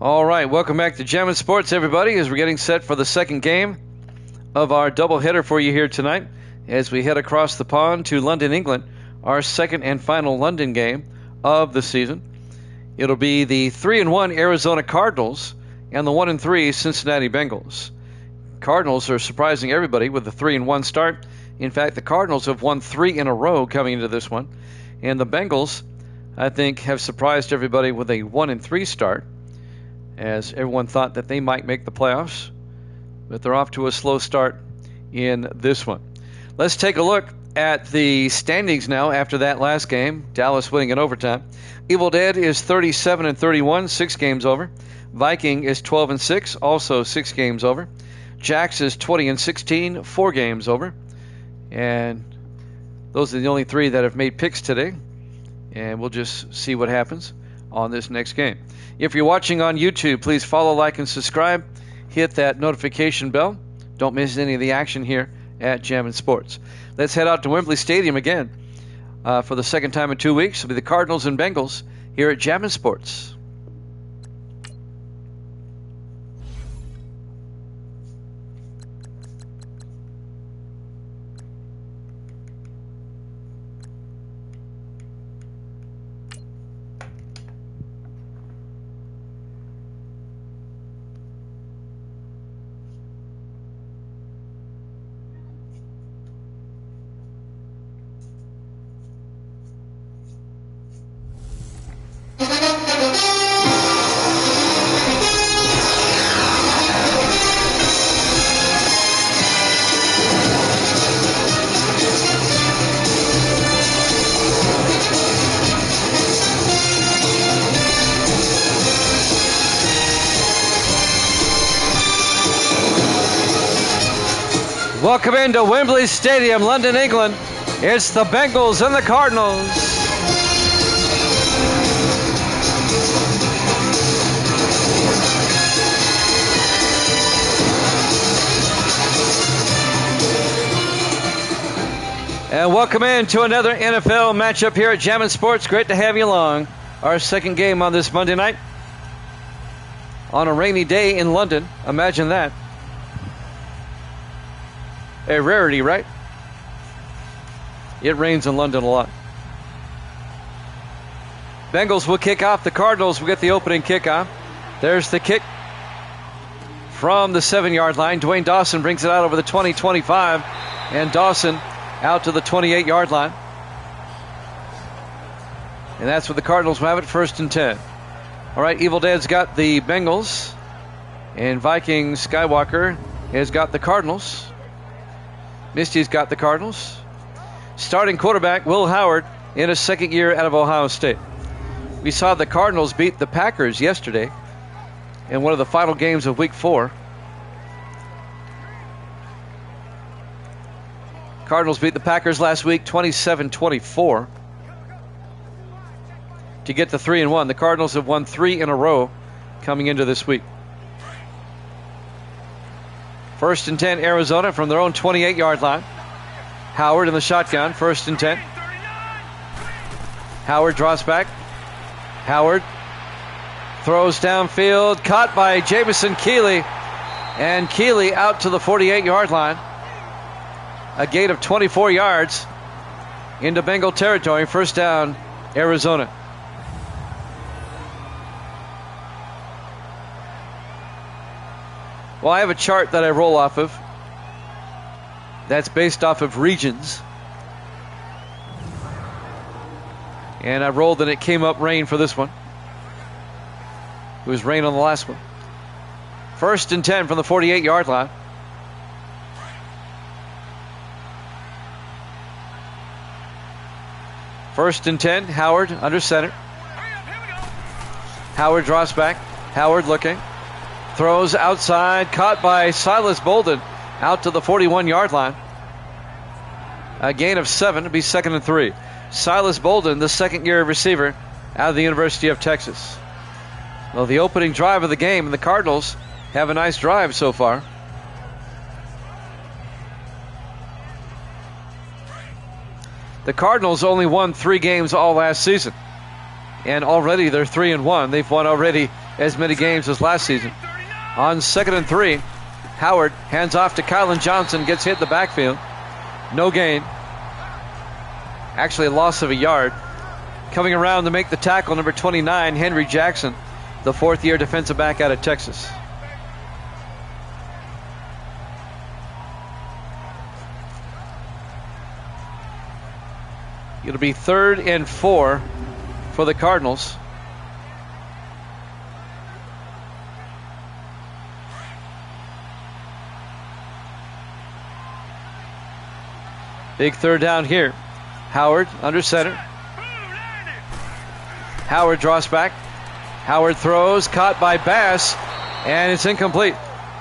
All right, welcome back to Gem Sports, everybody, as we're getting set for the second game of our doubleheader for you here tonight as we head across the pond to London, England, our second and final London game of the season. It'll be the 3-1 Arizona Cardinals and the 1-3 Cincinnati Bengals. Cardinals are surprising everybody with a 3-1 start. In fact, the Cardinals have won 3 in a row coming into this one, and the Bengals, I think, have surprised everybody with a 1-3 start, as everyone thought that they might make the playoffs, but they're off to a slow start in this one. Let's take a look at the standings now after that last game. Dallas winning in overtime. Evil Dead is 37-31, 6 games over. Viking is 12-6, also 6 games over. Jax is 20-16, 4 games over. And those are the only 3 that have made picks today. And we'll just see what happens on this next game. If you're watching on YouTube, please follow, like, and subscribe. Hit that notification bell. Don't miss any of the action here at Gem Sports. Let's head out to Wembley Stadium again for the second time in 2 weeks. It'll be the Cardinals and Bengals here at Gem Sports. Welcome into Wembley Stadium, London, England. It's the Bengals and the Cardinals. And welcome into another NFL matchup here at Gem Sports. Great to have you along. Our second game on this Monday night on a rainy day in London. Imagine that. A rarity, right? It rains in London a lot. Bengals will kick off. The Cardinals will get the opening kickoff. There's the kick from the 7-yard line. Dwayne Dawson brings it out over the 20-25. And Dawson out to the 28-yard line. And that's what the Cardinals will have it, 1st and 10. All right, Evil Dead's got the Bengals. And Viking Skywalker has got the Cardinals. Misty's got the Cardinals. Starting quarterback Will Howard in his second year out of Ohio State. We saw the Cardinals beat the Packers yesterday in one of the final games of Week 4. Cardinals beat the Packers last week 27-24 to get to 3-1. The Cardinals have won 3 in a row coming into this week. 1st and 10, Arizona from their own 28-yard line. Howard in the shotgun, 1st and 10. Howard draws back. Howard throws downfield, caught by Jamison Keeley. And Keeley out to the 48-yard line. A gain of 24 yards into Bengal territory. 1st down, Arizona. Well, I have a chart that I roll off of. That's based off of regions. And I rolled and it came up rain for this one. It was rain on the last one. 1st and 10 from the 48-yard line. First and 10, Howard under center. Howard draws back. Howard looking. Throws outside, caught by Silas Bolden out to the 41-yard line. A gain of 7 to be 2nd and 3. Silas Bolden, the second-year receiver out of the University of Texas. Well, the opening drive of the game, and the Cardinals have a nice drive so far. The Cardinals only won 3 games all last season, and already they're 3-1. They've won already as many games as last season. On 2nd and 3, Howard hands off to Kylan Johnson, gets hit in the backfield. No gain. Actually a loss of a yard. Coming around to make the tackle, number 29, Henry Jackson, the fourth-year defensive back out of Texas. It'll be 3rd and 4 for the Cardinals. Big third down here. Howard under center. Howard draws back. Howard throws, caught by Bass, and it's incomplete.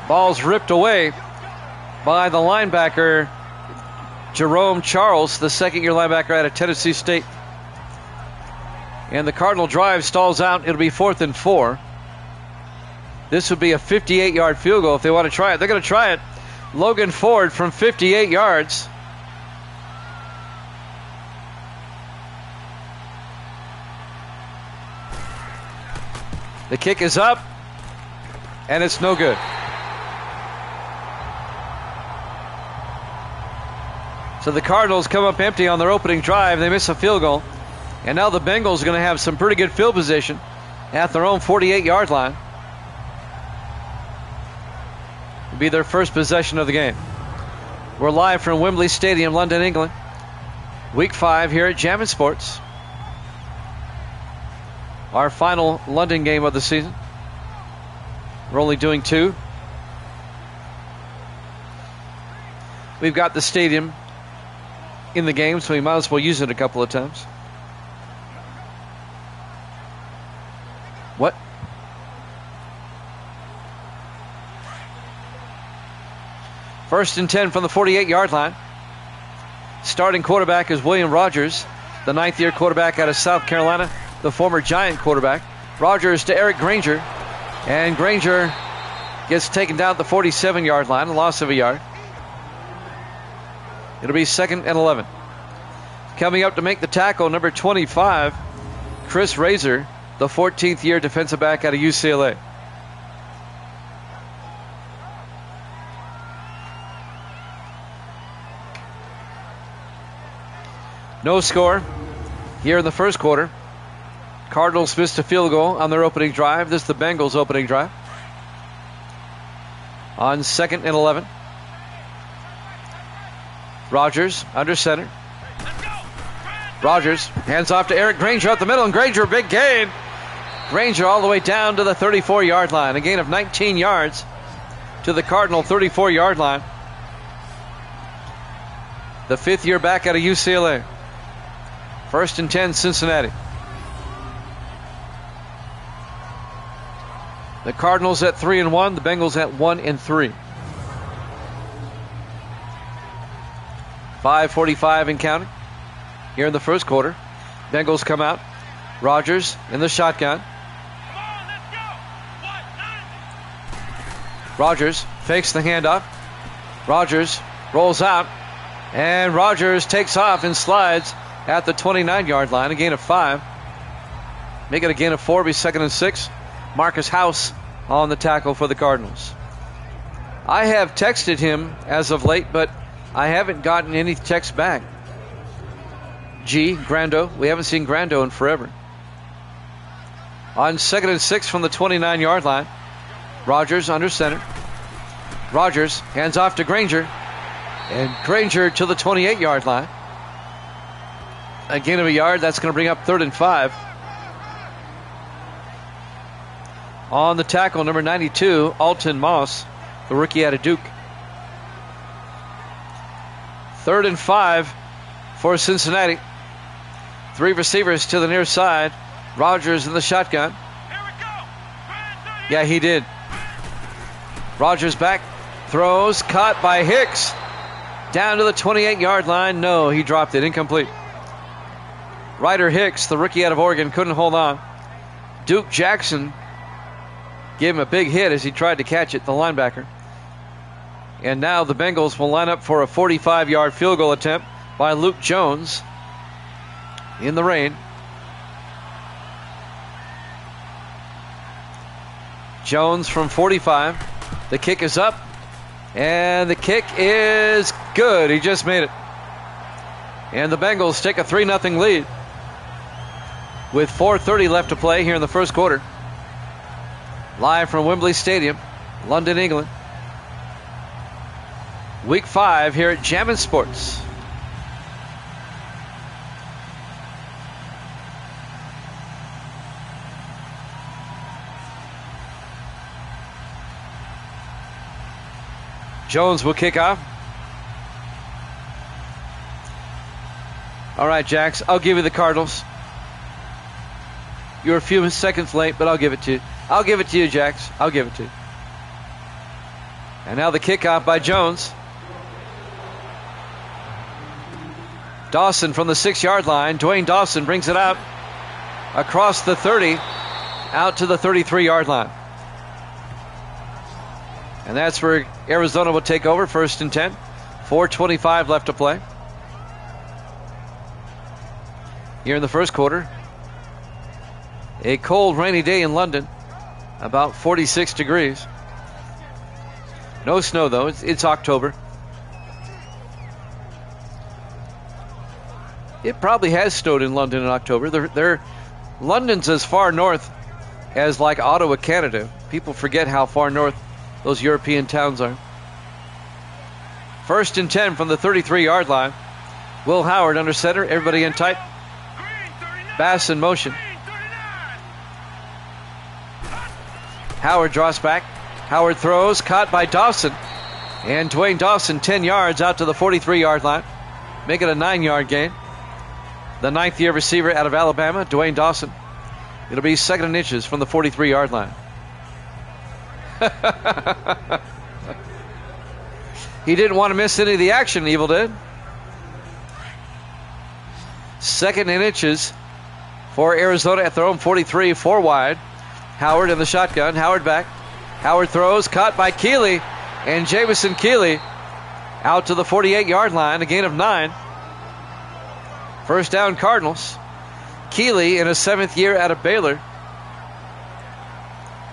Ball's ripped away by the linebacker, Jerome Charles, the second-year linebacker out of Tennessee State. And the Cardinal drive stalls out. It'll be 4th and 4. This would be a 58-yard field goal if they want to try it. They're going to try it. Logan Ford from 58 yards. The kick is up, and it's no good. So the Cardinals come up empty on their opening drive. They miss a field goal. And now the Bengals are going to have some pretty good field position at their own 48-yard line. It'll be their first possession of the game. We're live from Wembley Stadium, London, England. Week 5 here at Jammin' Sports. Our final London game of the season. We're only doing 2. We've got the stadium in the game, so we might as well use it a couple of times. What? First and 10 from the 48-yard line. Starting quarterback is William Rogers, the 9th-year quarterback out of South Carolina, the former Giant quarterback. Rogers to Eric Granger, and Granger gets taken down at the 47-yard line, a loss of a yard. It'll be 2nd and 11. Coming up to make the tackle, number 25, Chris Razor, the 14th-year defensive back out of UCLA. No score here in the first quarter. Cardinals missed a field goal on their opening drive. This is the Bengals' opening drive. On 2nd and 11. Rogers under center. Rogers hands off to Eric Granger up the middle, and Granger, big gain. Granger all the way down to the 34-yard line. A gain of 19 yards to the Cardinal 34-yard line. The 5th-year back out of UCLA. 1st and 10, Cincinnati. The Cardinals at 3-1, the Bengals at 1-3. 5:45 and counting here in the first quarter. Bengals come out. Rogers in the shotgun. Rogers fakes the handoff. Rogers rolls out, and Rogers takes off and slides at the 29-yard line. A gain of 5. Make it a gain of 4. Be 2nd and 6. Marcus House on the tackle for the Cardinals. I have texted him as of late, but I haven't gotten any text back. Grando. We haven't seen Grando in forever. On 2nd and 6 from the 29-yard line. Rogers under center. Rogers hands off to Granger. And Granger to the 28-yard line. A gain of a yard. That's going to bring up 3rd and 5. On the tackle, number 92, Alton Moss, the rookie out of Duke. 3rd and 5 for Cincinnati. 3 receivers to the near side. Rogers in the shotgun. Yeah, he did. Rogers back, throws, caught by Hicks. Down to the 28-yard line. No, he dropped it. Incomplete. Ryder Hicks, the rookie out of Oregon, couldn't hold on. Duke Jackson gave him a big hit as he tried to catch it, the linebacker. And now the Bengals will line up for a 45-yard field goal attempt by Luke Jones in the rain. Jones from 45. The kick is up, and the kick is good. He just made it. And the Bengals take a 3-0 lead with 4:30 left to play here in the first quarter. Live from Wembley Stadium, London, England. Week 5 here at Jammin' Sports. Jones will kick off. All right, Jax, I'll give you the Cardinals. You're a few seconds late, but I'll give it to you. I'll give it to you, Jax. I'll give it to you. And now the kickoff by Jones. Dawson from the 6-yard line. Dwayne Dawson brings it out across the 30, out to the 33-yard line. And that's where Arizona will take over, 1st and 10. 4:25 left to play here in the first quarter. A cold, rainy day in London, about 46 degrees. No snow, though. It's October. It probably has snowed in London in October. London's as far north as like Ottawa, Canada. People forget how far north those European towns are. 1st and 10 from the 33-yard line. Will Howard under center. Everybody in tight. Bass in motion. Howard draws back. Howard throws. Caught by Dawson. And Dwayne Dawson 10 yards out to the 43-yard line. Make it a 9-yard gain. The 9th-year receiver out of Alabama, Dwayne Dawson. It'll be 2nd and inches from the 43-yard line. He didn't want to miss any of the action, Evil did. 2nd and inches for Arizona at their own 43, 4 wide. Howard in the shotgun. Howard back. Howard throws. Caught by Keeley. And Jamison Keeley out to the 48-yard line. A gain of 9. First down, Cardinals. Keeley in his 7th year out of Baylor.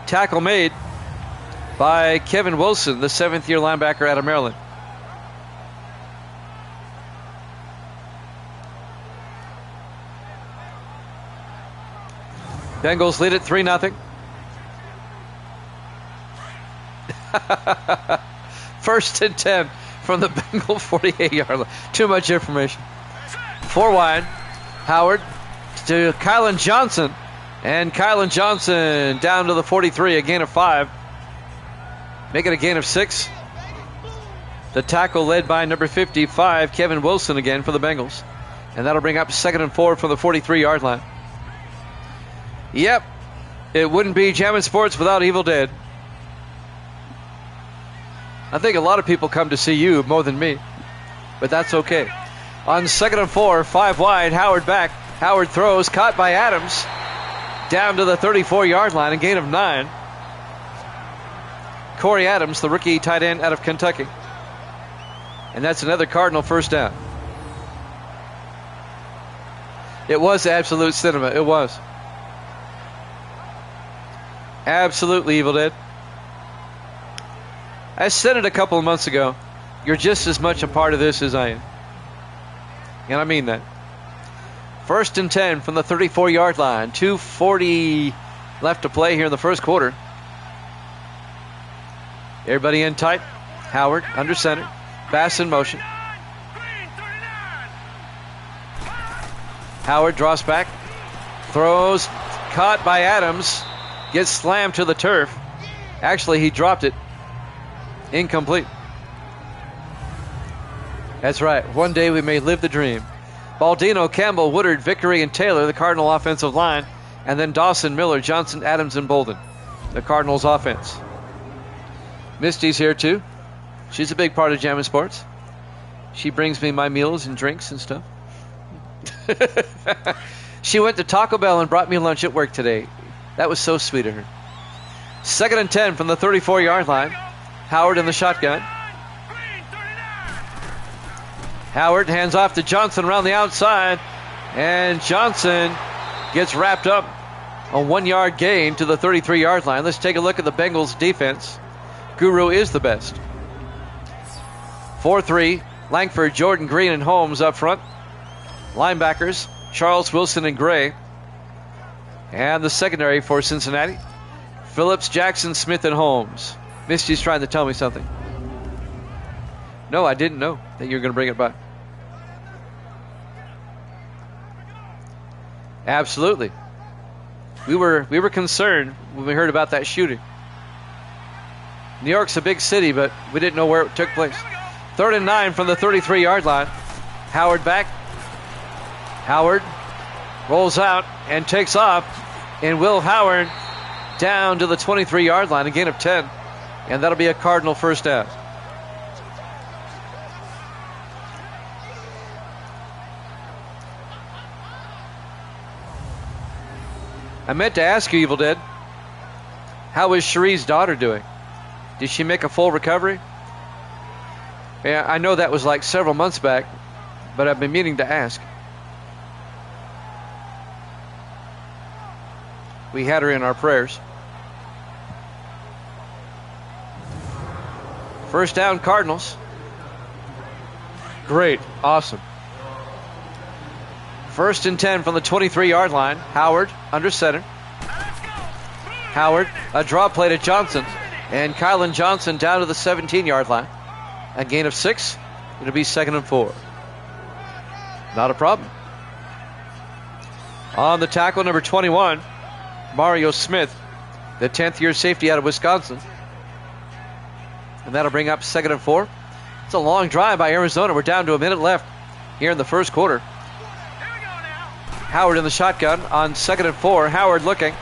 Tackle made by Kevin Wilson, the 7th-year linebacker out of Maryland. Bengals lead it 3-0. First and 10 from the Bengal 48-yard line. Too much information. 4 wide. Howard to Kylan Johnson. And Kylan Johnson down to the 43, a gain of 5. Make it a gain of 6. The tackle led by number 55, Kevin Wilson again for the Bengals. And that'll bring up 2nd and 4 from the 43-yard line. Yep, it wouldn't be Jammin' Sports without Evil Dead. I think a lot of people come to see you more than me, but that's okay. On 2nd and 4, 5 wide, Howard back. Howard throws, caught by Adams. Down to the 34-yard line, a gain of 9. Corey Adams, the rookie tight end out of Kentucky. And that's another Cardinal first down. It was absolute cinema. It was. Absolutely, Evil Dead. I said it a couple of months ago. You're just as much a part of this as I am. And I mean that. 1st and 10 from the 34-yard line. 2:40 left to play here in the first quarter. Everybody in tight. Howard under center. Bass in motion. Howard draws back. Throws. Caught by Adams. Gets slammed to the turf. Actually, he dropped it. Incomplete. That's right. One day we may live the dream. Baldino, Campbell, Woodard, Vickery, and Taylor, the Cardinal offensive line. And then Dawson, Miller, Johnson, Adams, and Bolden, the Cardinals offense. Misty's here too. She's a big part of Jammin' Sports. She brings me my meals and drinks and stuff. She went to Taco Bell and brought me lunch at work today. That was so sweet of her. 2nd and 10 from the 34-yard line. Howard in the shotgun. Howard hands off to Johnson around the outside. And Johnson gets wrapped up A 1-yard gain to the 33-yard line. Let's take a look at the Bengals defense. Guru is the best. 4-3, Langford, Jordan, Green, and Holmes up front. Linebackers, Charles, Wilson, and Gray. And the secondary for Cincinnati, Phillips, Jackson, Smith, and Holmes. Misty's trying to tell me something. No, I didn't know that you were going to bring it by. Absolutely. We were concerned when we heard about that shooting. New York's a big city, but we didn't know where it took place. 3rd and 9 from the 33-yard line. Howard back. Howard rolls out and takes off. And Will Howard down to the 23-yard line, a gain of 10. And that'll be a Cardinal first down. I meant to ask you, Evil Dead, how is Cherie's daughter doing? Did she make a full recovery? Yeah, I know that was like several months back, but I've been meaning to ask. We had her in our prayers. First down, Cardinals. Great. Awesome. 1st and 10 from the 23-yard line. Howard under center. Howard, a draw play to Johnson. And Kylan Johnson down to the 17-yard line. A gain of 6. It'll be 2nd and 4. Not a problem. On the tackle, number 21, Mario Smith, the 10th-year safety out of Wisconsin. And that'll bring up 2nd and 4. It's a long drive by Arizona. We're down to a minute left here in the first quarter. Howard in the shotgun on 2nd and 4. Howard looking.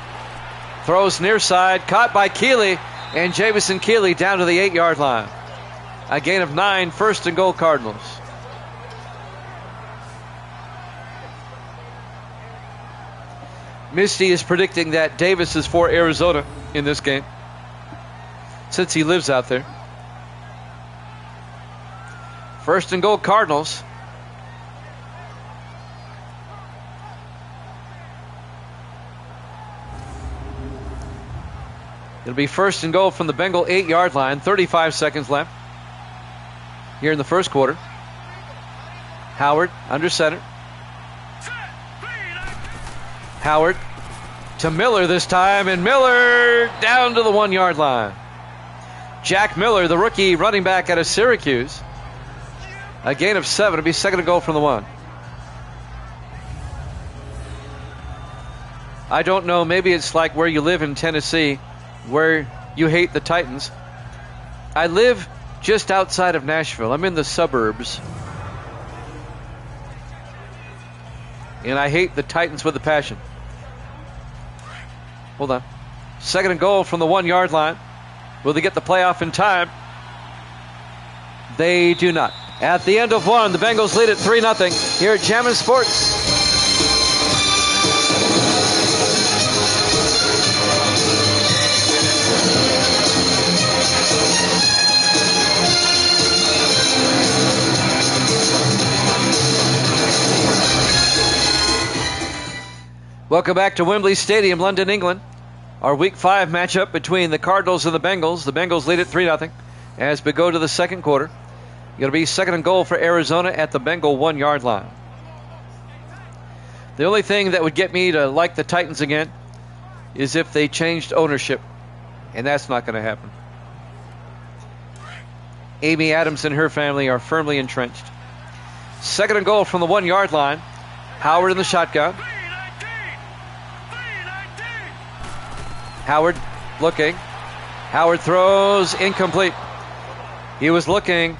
Throws near side. Caught by Keeley. And Jamison Keeley down to the 8-yard line. A gain of 9. 1st and goal, Cardinals. Misty is predicting that Davis is for Arizona in this game, since he lives out there. 1st and goal, Cardinals. It'll be 1st and goal from the Bengal 8-yard line. 35 seconds left here in the first quarter. Howard under center. Howard to Miller this time, and Miller down to the 1-yard line. Jack Miller, the rookie running back out of Syracuse. A gain of 7. It'll be 2nd and goal from the 1. I don't know, maybe it's like where you live in Tennessee, where you hate the Titans. I live just outside of Nashville. I'm in the suburbs. And I hate the Titans with a passion. Hold on. 2nd and goal from the 1-yard line. Will they get the playoff in time? They do not. At the end of 1, the Bengals lead at 3-0 here at Jammin' Sports. Welcome back to Wembley Stadium, London, England. Our Week 5 matchup between the Cardinals and the Bengals. The Bengals lead at 3-0 as we go to the second quarter. It'll be 2nd and goal for Arizona at the Bengal 1-yard line. The only thing that would get me to like the Titans again is if they changed ownership, and that's not going to happen. Amy Adams and her family are firmly entrenched. 2nd and goal from the 1-yard line. Howard in the shotgun. Howard looking. Howard throws incomplete. He was looking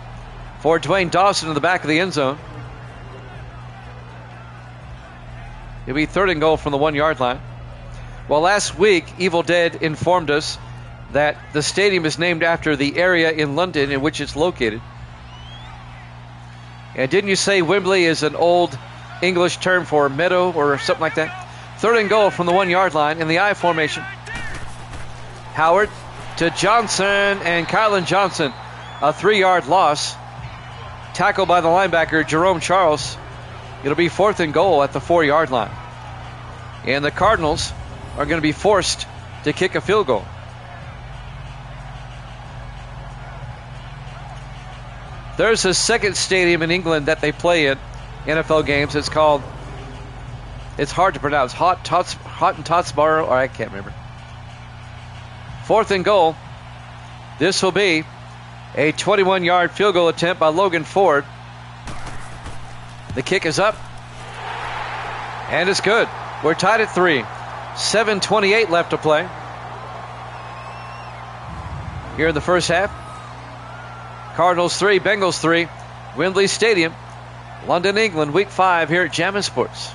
for Dwayne Dawson in the back of the end zone. It'll be 3rd and goal from the 1-yard line. Well, last week, Evil Dead informed us that the stadium is named after the area in London in which it's located. And didn't you say Wembley is an old English term for meadow or something like that? 3rd and goal from the 1-yard line in the I formation. Howard to Johnson, and Kylan Johnson, a 3-yard loss. Tackled by the linebacker, Jerome Charles. It'll be 4th and goal at the 4-yard line. And the Cardinals are going to be forced to kick a field goal. There's a second stadium in England that they play in NFL games. It's hard to pronounce, Hottentotsboro, or I can't remember. 4th and goal. This will be a 21-yard field goal attempt by Logan Ford. The kick is up, and it's good. We're tied at 3. 7:28 left to play here in the first half. Cardinals 3, Bengals 3, Wembley Stadium, London, England, Week 5 here at Jammin' Sports.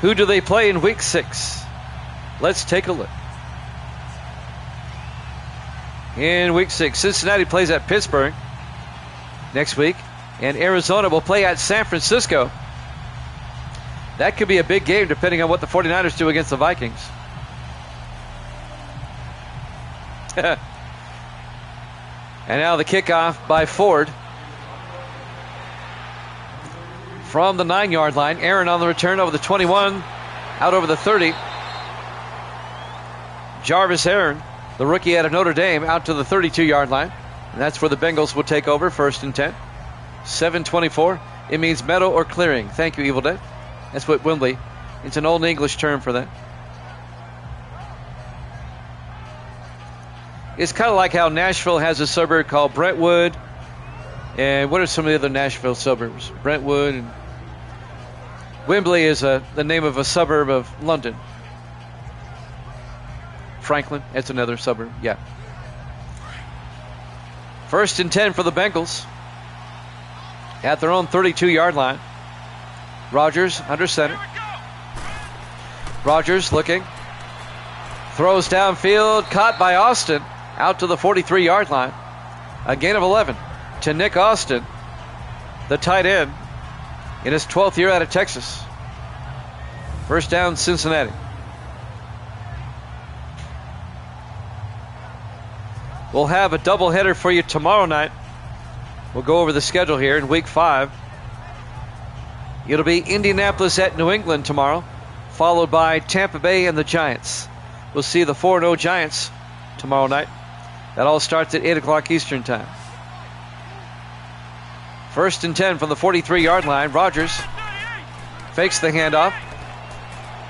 Who do they play in Week 6? Let's take a look. In Week 6, Cincinnati plays at Pittsburgh next week, and Arizona will play at San Francisco. That could be a big game depending on what the 49ers do against the Vikings. And now the kickoff by Ford. From the 9-yard line, Aaron on the return over the 21, out over the 30. Jarvis Aaron, the rookie out of Notre Dame, out to the 32-yard line. And that's where the Bengals will take over, 1st and 10. 7:24. It means meadow or clearing. Thank you, Evil Dead. That's what Wembley. It's an old English term for that. It's kind of like how Nashville has a suburb called Brentwood. And what are some of the other Nashville suburbs? Brentwood. And Wembley is the name of a suburb of London. Franklin, that's another suburb. Yeah. 1st and 10 for the Bengals. At their own 32-yard line. Rodgers under center. Rodgers looking. Throws downfield. Caught by Austin. Out to the 43-yard line. A gain of 11 to Nick Austin, the tight end, in his 12th year out of Texas. 1st down, Cincinnati. We'll have a doubleheader for you tomorrow night. We'll go over the schedule here in Week 5. It'll be Indianapolis at New England tomorrow, followed by Tampa Bay and the Giants. We'll see the 4-0 Giants tomorrow night. That all starts at 8 o'clock Eastern time. 1st and 10 from the 43-yard line. Rodgers fakes the handoff.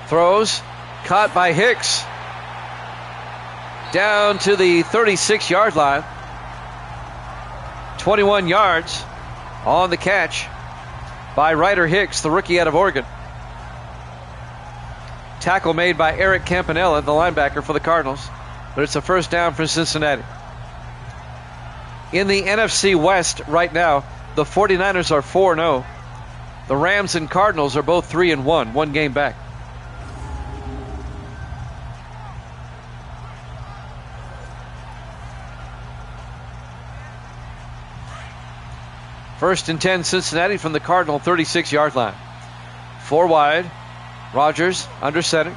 Throws. Caught by Hicks. Down to the 36-yard line. 21 yards on the catch by Ryder Hicks, the rookie out of Oregon. Tackle made by Eric Campanella, the linebacker for the Cardinals. But it's a 1st down for Cincinnati. In the NFC West right now, the 49ers are 4-0. The Rams and Cardinals are both 3-1, one game back. First and 10, Cincinnati from the Cardinal 36-yard line. 4 wide. Rodgers under center.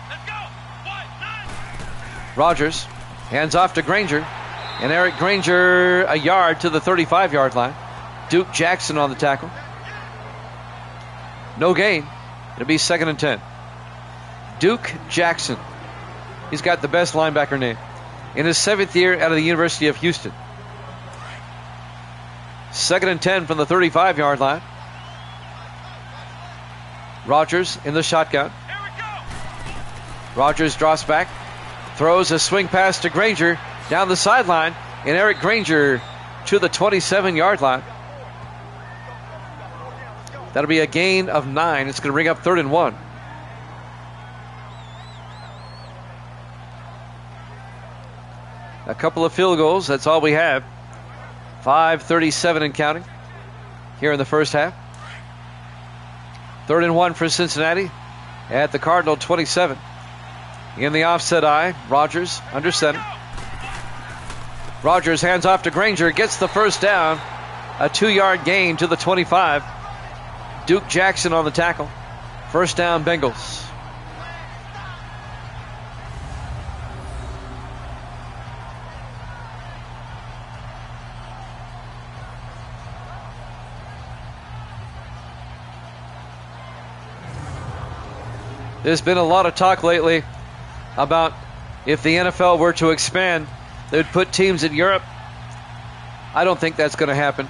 Rodgers hands off to Granger. And Eric Granger a yard to the 35-yard line. Duke Jackson on the tackle. No gain. It'll be 2nd and 10. Duke Jackson. He's got the best linebacker name. In his 7th year out of the University of Houston. 2nd and 10 from the 35-yard line. Rodgers in the shotgun. Rodgers drops back. Throws a swing pass to Granger down the sideline. And Eric Granger to the 27-yard line. That'll be a gain of 9. It's going to bring up 3rd and 1. A couple of field goals. That's all we have. 5:37 and counting here in the first half. 3rd and 1 for Cincinnati at the Cardinal 27. In the offset eye, Rodgers under center. Rodgers hands off to Granger, gets the 1st down. A 2-yard gain to the 25. Duke Jackson on the tackle. 1st down, Bengals. There's been a lot of talk lately about if the NFL were to expand, they would put teams in Europe. I don't think that's going to happen.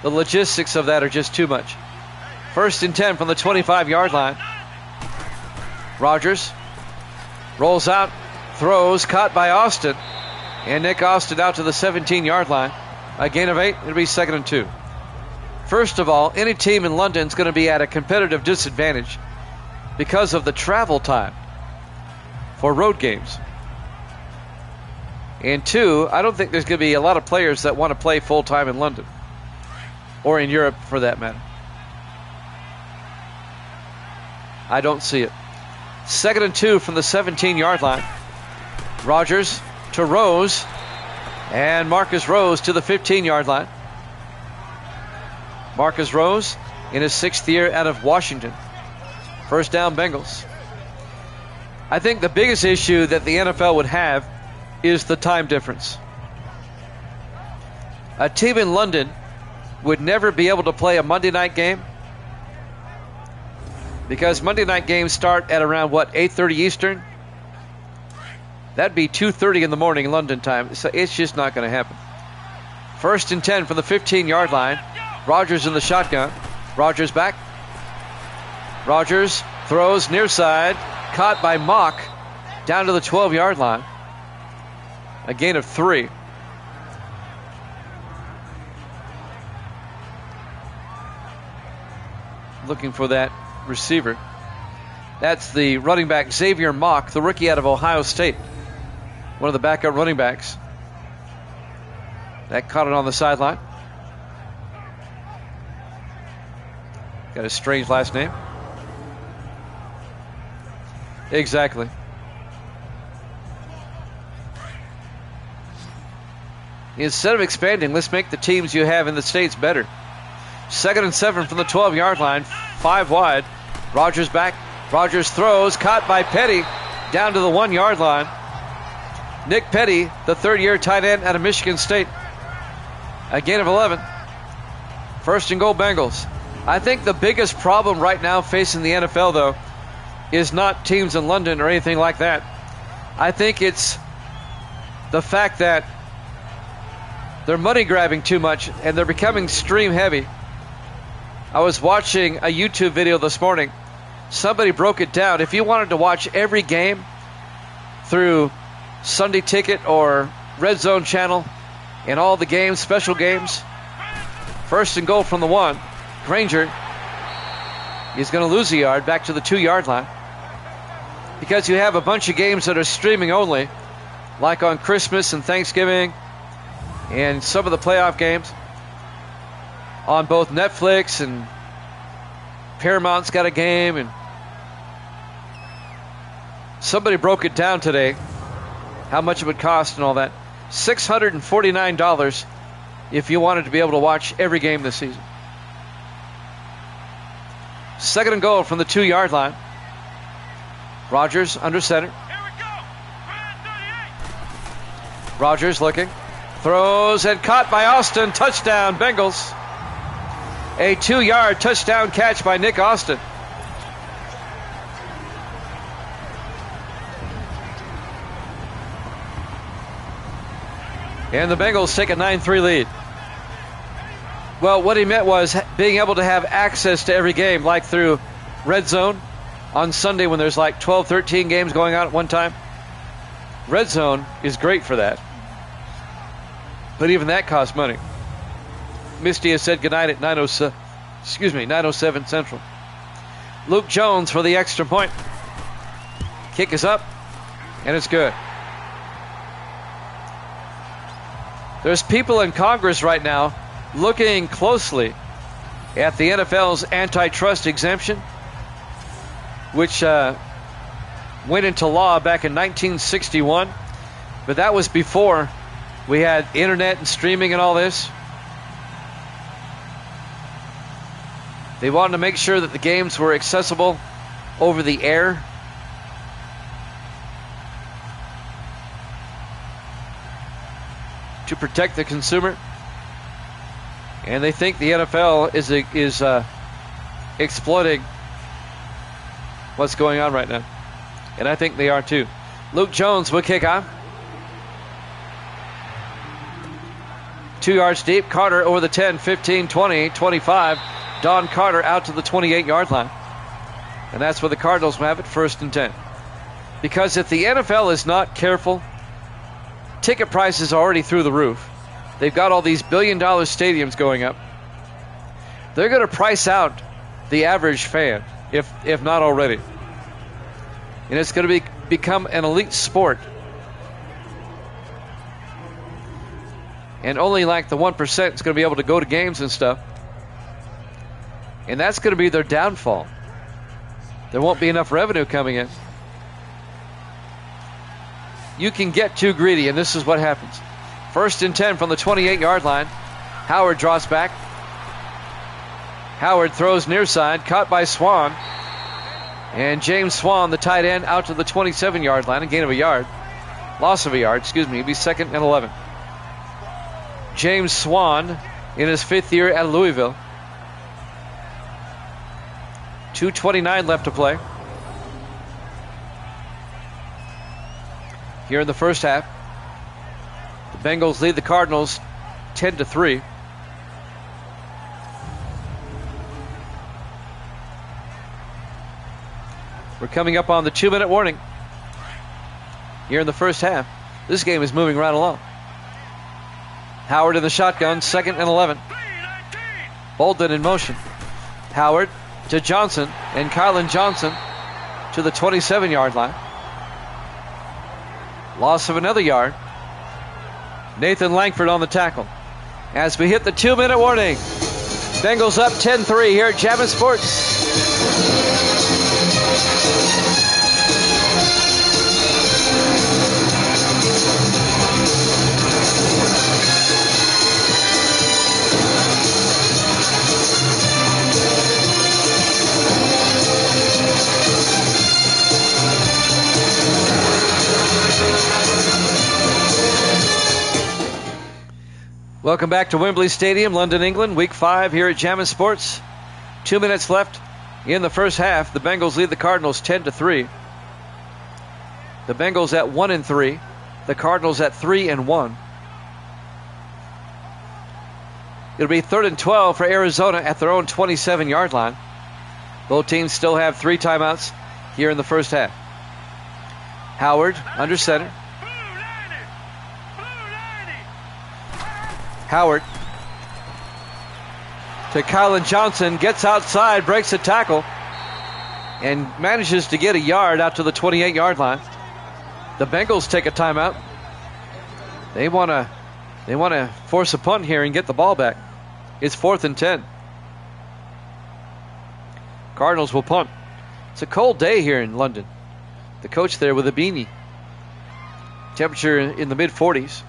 The logistics of that are just too much. 1st and 10 from the 25-yard line. Rodgers rolls out, throws, caught by Austin. And Nick Austin out to the 17-yard line. A gain of 8, it'll be 2nd and 2. First of all, any team in London is going to be at a competitive disadvantage because of the travel time for road games. And 2, I don't think there's going to be a lot of players that want to play full-time in London or in Europe for that matter. I don't see it. 2nd and 2 from the 17-yard line. Rodgers to Rose, and Marcus Rose to the 15-yard line. Marcus Rose in his 6th year out of Washington. First down, Bengals. I think the biggest issue that the NFL would have is the time difference. A team in London would never be able to play a Monday night game because Monday night games start at around, 8:30 Eastern? That'd be 2:30 in the morning London time. So it's just not going to happen. 1st and 10 from the 15-yard line. Rodgers in the shotgun. Rodgers back. Rodgers throws near side. Caught by Mock down to the 12-yard line. A gain of 3. Looking for that receiver. That's the running back Xavier Mock, the rookie out of Ohio State. One of the backup running backs. That caught it on the sideline. Got a strange last name. Exactly. Instead of expanding, let's make the teams you have in the States better. 2nd and 7 from the 12-yard line. 5 wide. Rodgers back. Rodgers throws. Caught by Petty. Down to the 1-yard line. Nick Petty, the 3rd-year tight end out of Michigan State. A gain of 11. 1st and goal, Bengals. I think the biggest problem right now facing the NFL, though, is not teams in London or anything like that. I think it's the fact that they're money grabbing too much and they're becoming stream heavy. I was watching a YouTube video this morning. Somebody broke it down. If you wanted to watch every game through Sunday Ticket or Red Zone channel and all the games, special games, 1st and goal from the 1. Granger is going to lose a yard back to the 2-yard line because you have a bunch of games that are streaming only, like on Christmas and Thanksgiving and some of the playoff games on both Netflix, and Paramount's got a game, and somebody broke it down today how much it would cost and all that. $649 if you wanted to be able to watch every game this season. 2nd and goal from the 2-yard line. Rodgers under center. Rodgers looking. Throws and caught by Austin. Touchdown, Bengals. A 2-yard touchdown catch by Nick Austin. And the Bengals take a 9-3 lead. Well, what he meant was being able to have access to every game, like through Red Zone on Sunday when there's like 12, 13 games going on at one time. Red Zone is great for that. But even that costs money. Misty has said goodnight at 9:07 Central. Luke Jones for the extra point. Kick is up, and it's good. There's people in Congress right now looking closely at the NFL's antitrust exemption, which went into law back in 1961. But that was before we had internet and streaming and all this. They wanted to make sure that the games were accessible over the air. To protect the consumer. And they think the NFL is exploiting what's going on right now. And I think they are too. Luke Jones will kick off. 2 yards deep. Carter over the 10, 15, 20, 25. Don Carter out to the 28-yard line. And that's where the Cardinals will have it, 1st and 10. Because if the NFL is not careful, ticket prices are already through the roof. They've got all these billion-dollar stadiums going up. They're going to price out the average fan, if not already. And it's going to become an elite sport. And only like the 1% is going to be able to go to games and stuff. And that's going to be their downfall. There won't be enough revenue coming in. You can get too greedy, and this is what happens. 1st and 10 from the 28-yard line. Howard draws back. Howard throws near side, caught by Swan. And James Swan, the tight end, out to the 27-yard line, a gain of a yard. Loss of a yard, excuse me. It'll be 2nd and 11. James Swan in his 5th year at Louisville. 2:29 left to play here in the first half. The Bengals lead the Cardinals 10-3. We're coming up on the 2-minute warning here in the first half. This game is moving right along. Howard in the shotgun, 2nd and 11. Bolden in motion. Howard to Johnson, and Kylan Johnson to the 27-yard line. Loss of another yard. Nathan Langford on the tackle. As we hit the 2-minute warning. Bengals up 10-3 here at Jammin' Sports. Welcome back to Wembley Stadium, London, England. Week 5 here at Jammin' Sports. 2 minutes left in the first half. The Bengals lead the Cardinals 10-3. The Bengals at 1-3. The Cardinals at 3-1. It'll be 3rd and 12 for Arizona at their own 27-yard line. Both teams still have 3 timeouts here in the first half. Howard under center. Howard to Kylan Johnson, gets outside, breaks a tackle, and manages to get a yard out to the 28-yard line. The Bengals take a timeout. They want to force a punt here and get the ball back. It's 4th and 10. Cardinals will punt. It's a cold day here in London. The coach there with a beanie. Temperature in the mid-40s.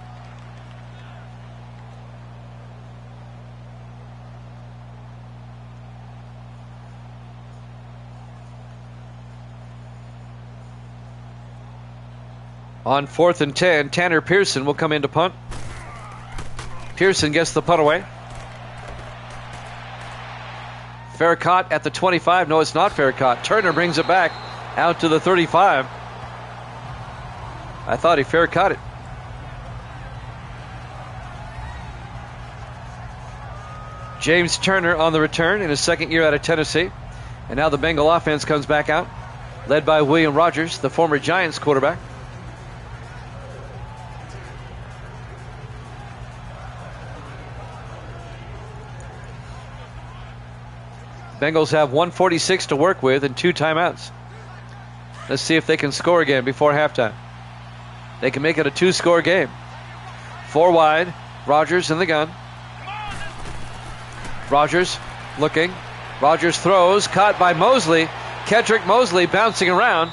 On 4th and 10, Tanner Pearson will come in to punt. Pearson gets the punt away. Fair caught at the 25. No, it's not fair caught. Turner brings it back out to the 35. I thought he fair caught it. James Turner on the return in his 2nd year out of Tennessee. And now the Bengal offense comes back out, led by William Rogers, the former Giants quarterback. Bengals have 1:46 to work with and 2 timeouts. Let's see if they can score again before halftime. They can make it a 2-score game. 4 wide. Rogers in the gun. Rogers looking. Rogers throws. Caught by Mosley. Kedrick Mosley bouncing around.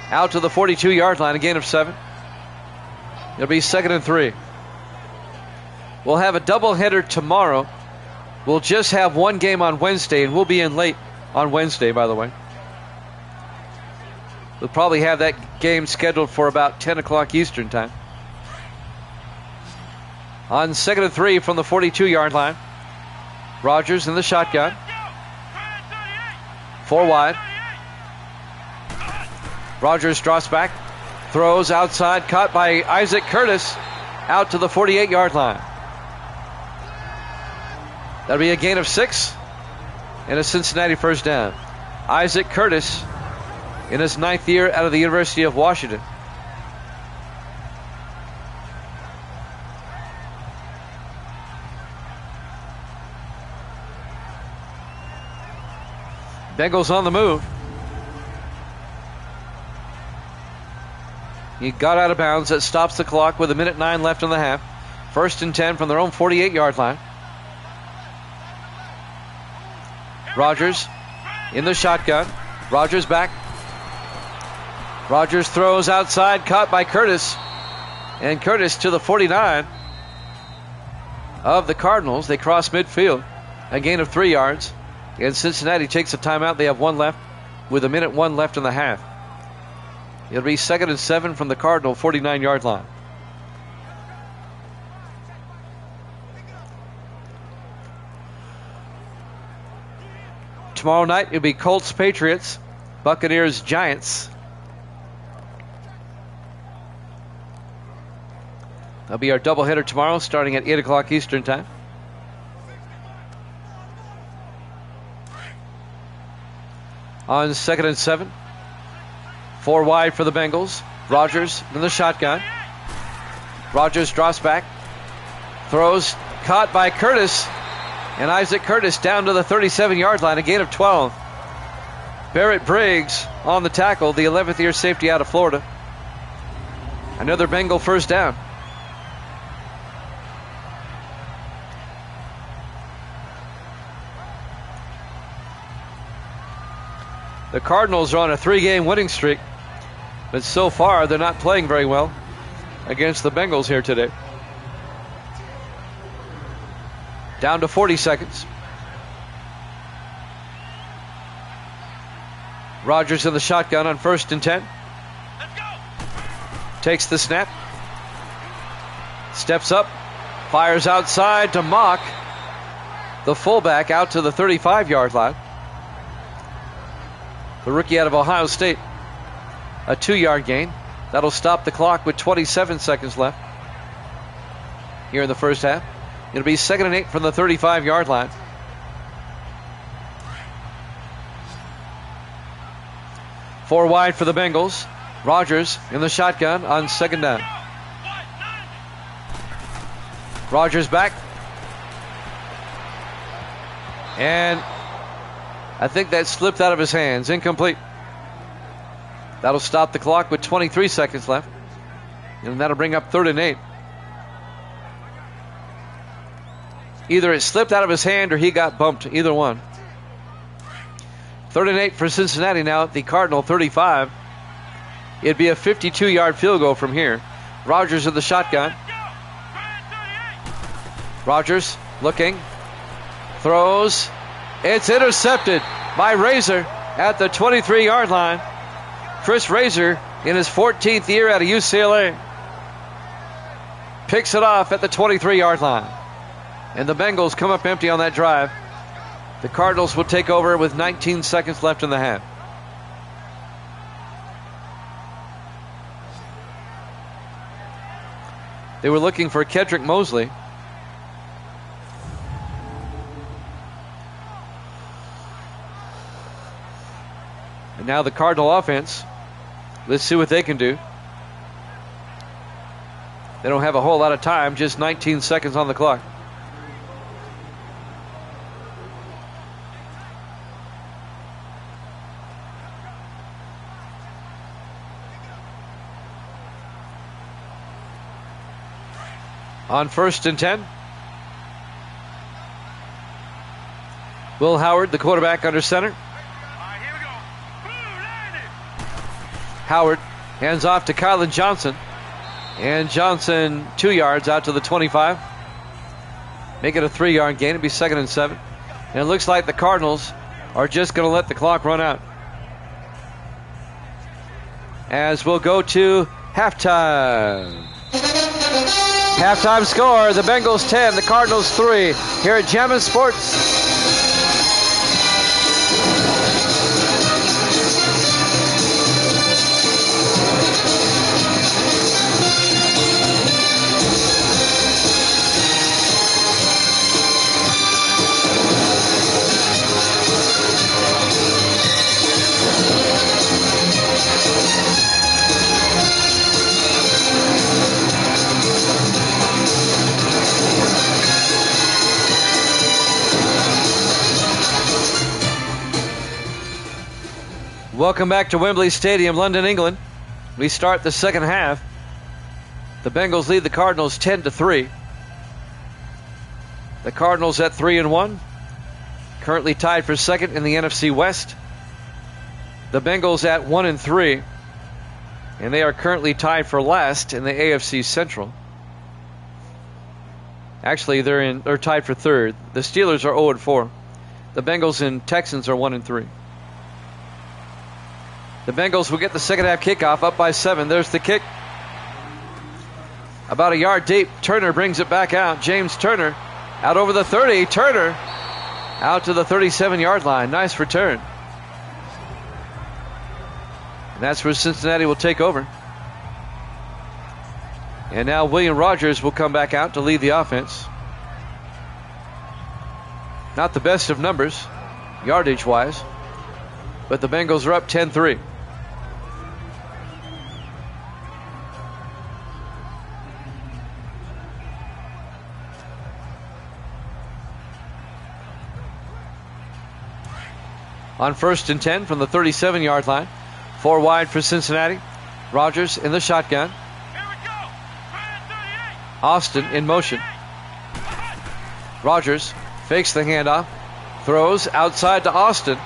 Out to the 42-yard line. A gain of 7. It'll be 2nd and 3. We'll have a doubleheader tomorrow. We'll just have one game on Wednesday, and we'll be in late on Wednesday, by the way. We'll probably have that game scheduled for about 10 o'clock Eastern time. On 2nd and 3 from the 42-yard line. Rogers in the shotgun. 4 wide. Rogers drops back, throws outside, caught by Isaac Curtis, out to the 48-yard line. That'll be a gain of 6 and a Cincinnati first down. Isaac Curtis in his 9th year out of the University of Washington. Bengals on the move. He got out of bounds. That stops the clock with 1:09 left in the half. 1st and 10 from their own 48-yard line. Rogers in the shotgun. Rogers back. Rogers throws outside, caught by Curtis. And Curtis to the 49 of the Cardinals. They cross midfield. A gain of 3 yards. And Cincinnati takes a timeout. They have 1 left with 1:01 left in the half. It'll be 2nd and 7 from the Cardinal 49-yard line. Tomorrow night it'll be Colts Patriots, Buccaneers Giants. That'll be our doubleheader tomorrow starting at 8 o'clock Eastern time. On 2nd and 7. 4 wide for the Bengals. Rogers in the shotgun. Rogers drops back. Throws, caught by Curtis. And Isaac Curtis down to the 37-yard line. A gain of 12. Barrett Briggs on the tackle. The 11th year safety out of Florida. Another Bengal first down. The Cardinals are on a 3-game winning streak, but so far they're not playing very well against the Bengals here today. Down to 40 seconds. Rogers in the shotgun on 1st and 10. Let's go. Takes the snap. Steps up. Fires outside to Mock, the fullback, out to the 35-yard line. The rookie out of Ohio State. A 2-yard gain. That'll stop the clock with 27 seconds left here in the first half. It'll be 2nd and 8 from the 35-yard line. Four wide for the Bengals. Rogers in the shotgun on 2nd down. Rogers back. And I think that slipped out of his hands. Incomplete. That'll stop the clock with 23 seconds left. And that'll bring up 3rd and 8. Either it slipped out of his hand or he got bumped. Either one. 3rd and 8 for Cincinnati now at the Cardinal 35. It'd be a 52-yard field goal from here. Rogers in the shotgun. Rogers looking. Throws. It's intercepted by Razor at the 23-yard line. Chris Razor in his 14th year out of UCLA picks it off at the 23-yard line. And the Bengals come up empty on that drive. The Cardinals will take over with 19 seconds left in the half. They were looking for Kedrick Mosley. And now the Cardinal offense. Let's see what they can do. They don't have a whole lot of time, just 19 seconds on the clock. On 1st and 10. Will Howard, the quarterback, under center. Howard hands off to Kylan Johnson. And Johnson 2 yards out to the 25. Make it a 3-yard gain. It'll be 2nd and 7. And it looks like the Cardinals are just going to let the clock run out. As we'll go to halftime. Halftime score, the Bengals 10, the Cardinals 3, here at Jammin' Sports. Welcome back to Wembley Stadium, London, England. We start the second half. The Bengals lead the Cardinals 10-3. The Cardinals at 3-1, currently tied for second in the NFC West. The Bengals at 1-3, and they are currently tied for last in the AFC Central. Actually, they're tied for third. The Steelers are 0-4. The Bengals and Texans are 1-3. The Bengals will get the second half kickoff, up by 7. There's the kick. About a yard deep. Turner brings it back out. James Turner out over the 30. Turner out to the 37-yard line. Nice return. And that's where Cincinnati will take over. And now William Rogers will come back out to lead the offense. Not the best of numbers, yardage-wise, but the Bengals are up 10-3. On 1st and 10 from the 37-yard line. 4 wide for Cincinnati. Rogers in the shotgun. Austin in motion. Rogers fakes the handoff. Throws outside to Austin.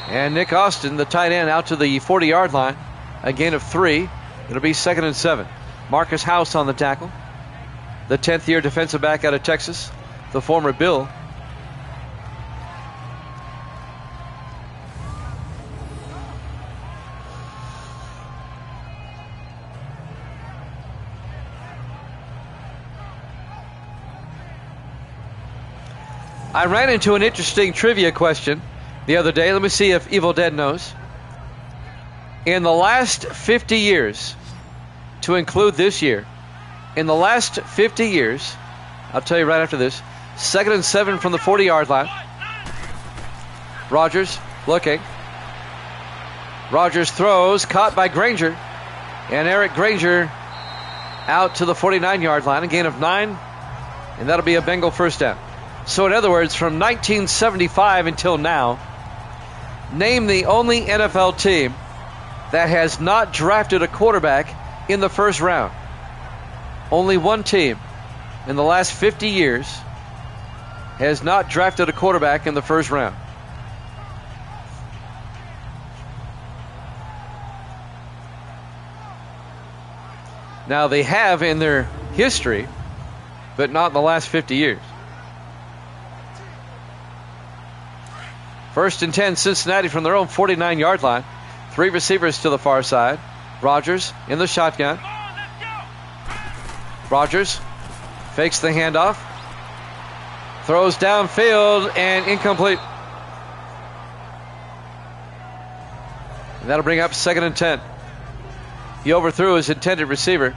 And Nick Austin, the tight end, out to the 40-yard line. A gain of 3. It'll be 2nd and 7. Marcus House on the tackle. The 10th-year defensive back out of Texas. The former Bill. I ran into an interesting trivia question the other day. Let me see if Evil Dead knows. In the last 50 years, to include this year, in the last 50 years, I'll tell you right after this, 2nd and 7 from the 40-yard line. Rogers looking. Rogers throws, caught by Granger. And Eric Granger out to the 49-yard line, a gain of 9. And that'll be a Bengal first down. So in other words, from 1975 until now, name the only NFL team that has not drafted a quarterback in the first round. Only one team in the last 50 years has not drafted a quarterback in the first round. Now they have in their history, but not in the last 50 years. 1st and 10, Cincinnati from their own 49-yard line. 3 receivers to the far side. Rogers in the shotgun. Rogers fakes the handoff. Throws downfield and incomplete. And that'll bring up 2nd and 10. He overthrew his intended receiver.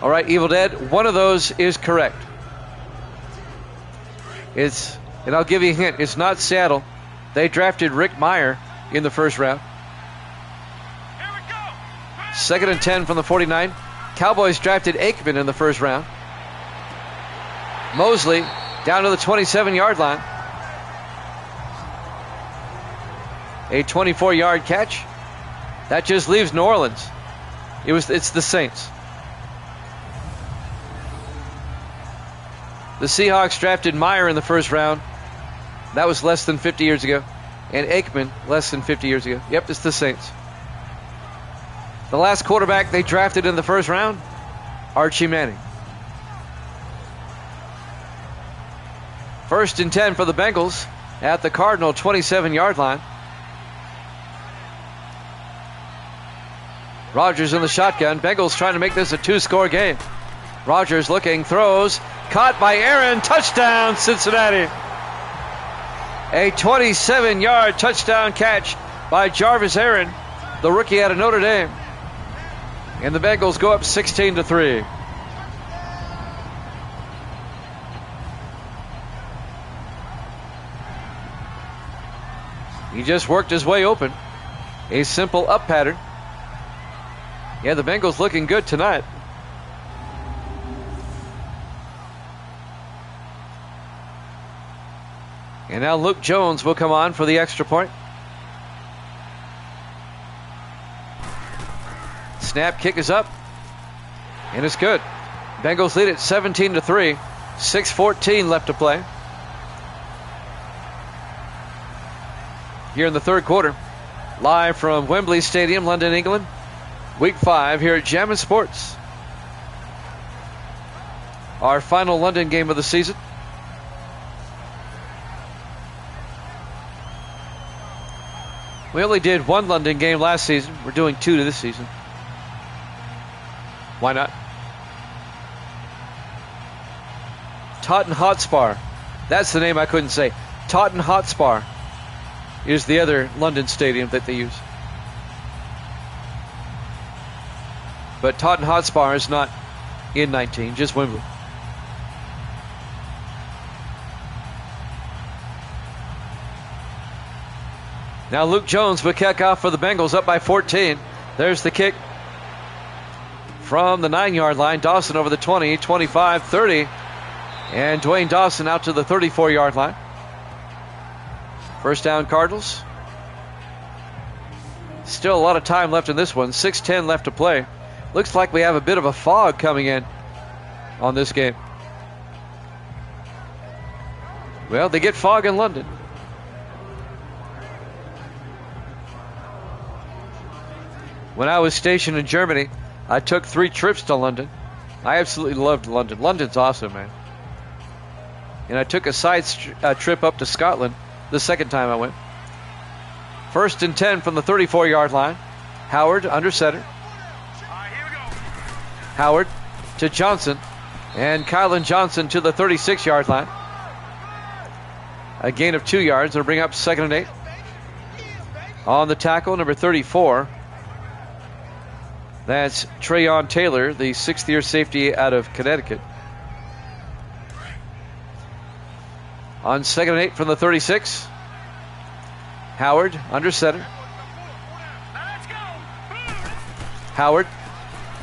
All right, Evil Dead, one of those is correct. And I'll give you a hint, it's not Seattle. They drafted Rick Meyer in the first round. 2nd and 10 from the 49. Cowboys drafted Aikman in the first round. Mosley down to the 27-yard line. A 24-yard catch. That just leaves New Orleans. It's the Saints. The Seahawks drafted Meyer in the first round. That was less than 50 years ago. And Aikman less than 50 years ago. Yep, it's the Saints. The last quarterback they drafted in the first round, Archie Manning. 1st and 10 for the Bengals at the Cardinal 27-yard line. Rogers in the shotgun. Bengals trying to make this a 2-score game. Rogers looking, throws, caught by Aaron, touchdown Cincinnati. A 27-yard touchdown catch by Jarvis Aaron, the rookie out of Notre Dame. And the Bengals go up 16-3. He just worked his way open. A simple up pattern. Yeah, the Bengals looking good tonight. And now Luke Jones will come on for the extra point. Snap, kick is up, and it's good. Bengals lead it 17-3. 6:14 left to play here in the third quarter. Live from Wembley Stadium, London, England. Week 5 here at Jammin' Sports. Our final London game of the season. We only did one London game last season. We're doing 2 this season. Why not? Tottenham Hotspur. That's the name I couldn't say. Tottenham Hotspur is the other London stadium that they use. But Tottenham Hotspur is not in 19, just Wembley. Now Luke Jones will kick off for the Bengals, up by 14. There's the kick from the 9-yard line. Dawson over the 20, 25, 30. And Dwayne Dawson out to the 34-yard line. First down, Cardinals. Still a lot of time left in this one. 6:10 left to play. Looks like we have a bit of a fog coming in on this game. Well, they get fog in London. When I was stationed in Germany, I took 3 trips to London. I absolutely loved London. London's awesome, man. And I took a side trip up to Scotland the second time I went. 1st and 10 from the 34-yard line. Howard under center. Howard to Johnson. And Kylan Johnson to the 36-yard line. A gain of 2 yards. They'll bring up 2nd and 8. On the tackle, number 34. That's Trayon Taylor, the 6th-year safety out of Connecticut. On 2nd and 8 from the 36. Howard under center. Howard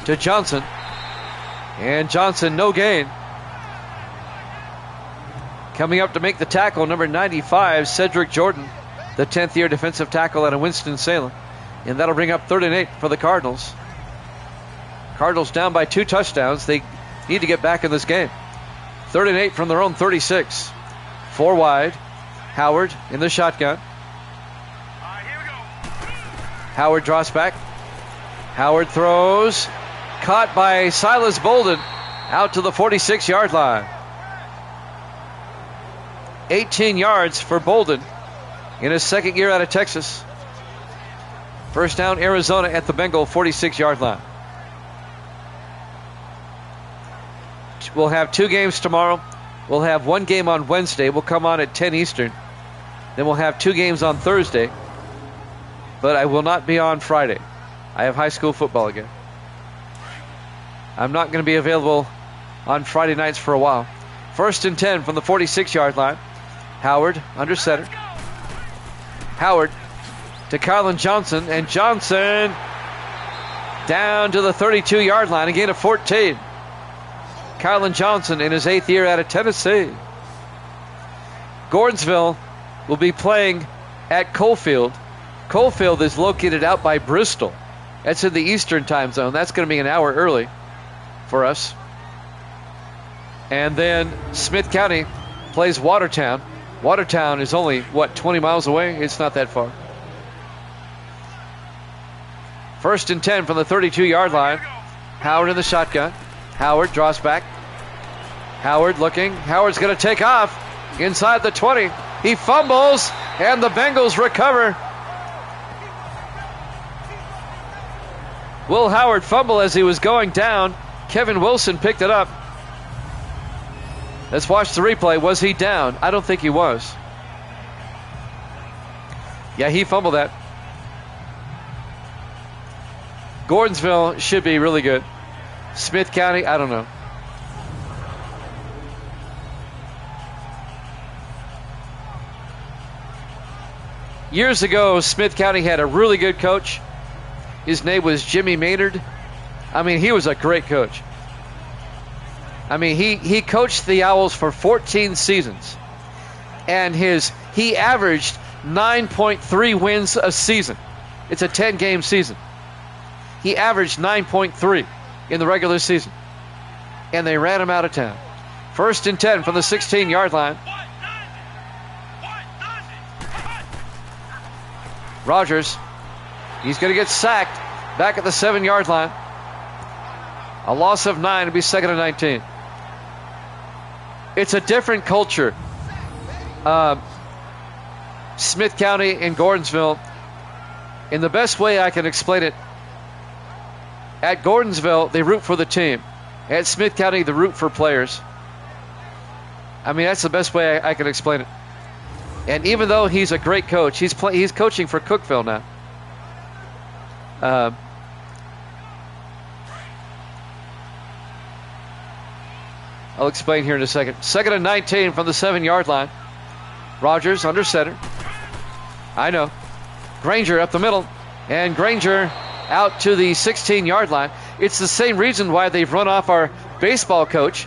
to Johnson. And Johnson, no gain. Coming up to make the tackle, number 95, Cedric Jordan, the 10th-year defensive tackle out of Winston-Salem. And that'll bring up 3rd and 8 for the Cardinals. Cardinals down by 2 touchdowns. They need to get back in this game. 3rd and 8 from their own 36. 4 wide. Howard in the shotgun. Howard draws back. Howard throws. Caught by Silas Bolden out to the 46-yard line. 18 yards for Bolden in his 2nd year out of Texas. First down, Arizona at the Bengal 46-yard line. We'll have 2 games tomorrow. We'll have 1 game on Wednesday. We'll come on at 10 Eastern. Then we'll have 2 games on Thursday. But I will not be on Friday. I have high school football again. I'm not going to be available on Friday nights for a while. 1st and 10 from the 46-yard line. Howard under center. Howard to Kylan Johnson. And Johnson down to the 32-yard line. A gain of 14. Kylan Johnson in his 8th year out of Tennessee. Gordonsville will be playing at Coalfield. Coalfield is located out by Bristol. That's in the Eastern time zone. That's going to be an hour early for us. And then Smith County plays Watertown. Watertown is only, 20 miles away? It's not that far. 1st and 10 from the 32-yard line. Howard in the shotgun. Howard draws back. Howard looking. Howard's going to take off inside the 20. He fumbles, and the Bengals recover. Will Howard fumble as he was going down. Kevin Wilson picked it up. Let's watch the replay. Was he down? I don't think he was. Yeah, he fumbled that. Gordonsville should be really good. Smith County, I don't know. Years ago, Smith County had a really good coach. His name was Jimmy Maynard. I mean, he was a great coach. I mean, he coached the Owls for 14 seasons. And he averaged 9.3 wins a season. It's a 10-game season. He averaged 9.3 in the regular season. And they ran him out of town. 1st and 10 from the 16-yard line. Rogers, he's going to get sacked back at the 7-yard line. A loss of 9 to be 2nd and 19. It's a different culture. Smith County and Gordonsville, in the best way I can explain it, at Gordonsville, they root for the team. At Smith County, they root for players. I mean, that's the best way I can explain it. And even though he's a great coach, he's coaching for Cookeville now. I'll explain here in a second. 2nd and 19 from the 7-yard line. Rogers under center. I know. Granger up the middle. And Granger out to the 16-yard line. It's the same reason why they've run off our baseball coach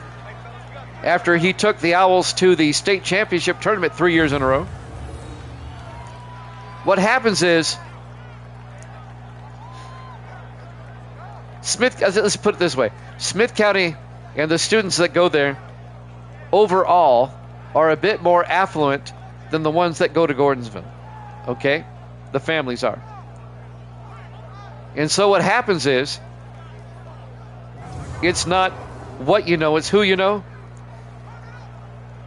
after he took the Owls to the state championship tournament 3 years in a row. What happens is, let's put it this way. Smith County and the students that go there overall are a bit more affluent than the ones that go to Gordonsville. Okay? The families are. And so what happens is, it's not what you know, it's who you know.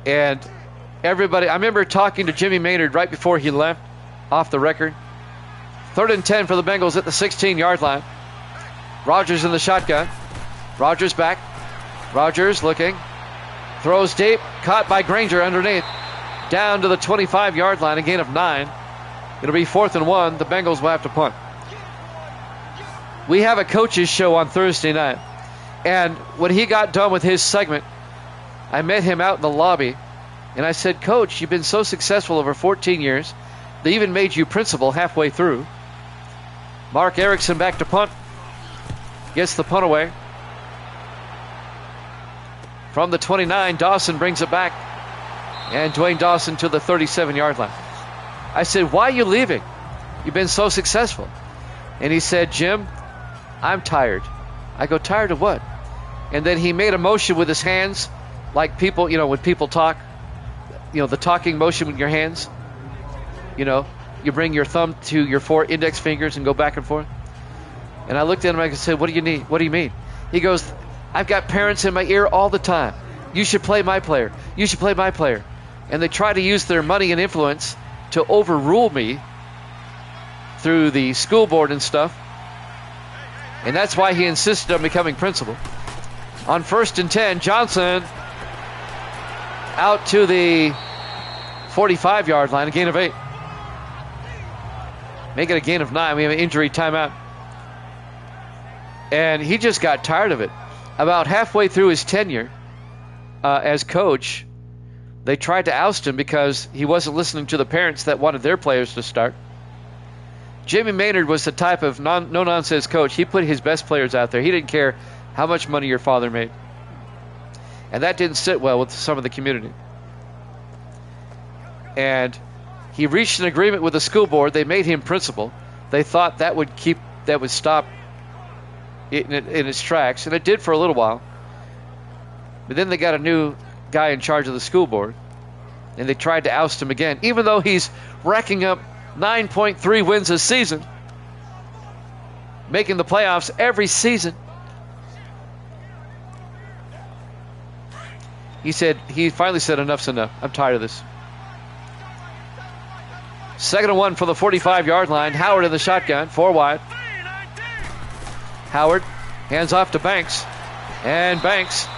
And everybody, I remember talking to Jimmy Maynard right before he left, off the record. 3rd and 10 for the Bengals at the 16-yard line. Rogers in the shotgun. Rogers back. Rogers looking. Throws deep. Caught by Granger underneath. Down to the 25-yard line, a gain of 9. It'll be 4th and 1. The Bengals will have to punt. We have a coaches show on Thursday night. And when he got done with his segment, I met him out in the lobby. And I said, Coach, you've been so successful over 14 years. They even made you principal halfway through. Mark Erickson back to punt. Gets the punt away. From the 29, Dawson brings it back. And Dwayne Dawson to the 37-yard line. I said, why are you leaving? You've been so successful. And he said, Jim, I'm tired. I go, tired of what? And then he made a motion with his hands, like people, when people talk, the talking motion with your hands. You bring your thumb to your 4 index fingers and go back and forth. And I looked at him and I said, what do you need? What do you mean? He goes, I've got parents in my ear all the time. You should play my player. You should play my player. And they try to use their money and influence to overrule me through the school board and stuff. And that's why he insisted on becoming principal. On 1st and 10, Johnson out to the 45-yard line, a gain of 8. Make it a gain of 9. We have an injury timeout. And he just got tired of it. About halfway through his tenure as coach, they tried to oust him because he wasn't listening to the parents that wanted their players to start. Jimmy Maynard was the type of no-nonsense coach. He put his best players out there. He didn't care how much money your father made. And that didn't sit well with some of the community. And he reached an agreement with the school board. They made him principal. They thought that would stop it in its tracks, and it did for a little while. But then they got a new guy in charge of the school board, and they tried to oust him again, even though he's racking up 9.3 wins a season, making the playoffs every season. He finally said, enough's enough. I'm tired of this. 2nd and 1 for the 45-yard line. Howard in the shotgun, 4 wide. Howard hands off to Banks. And Banks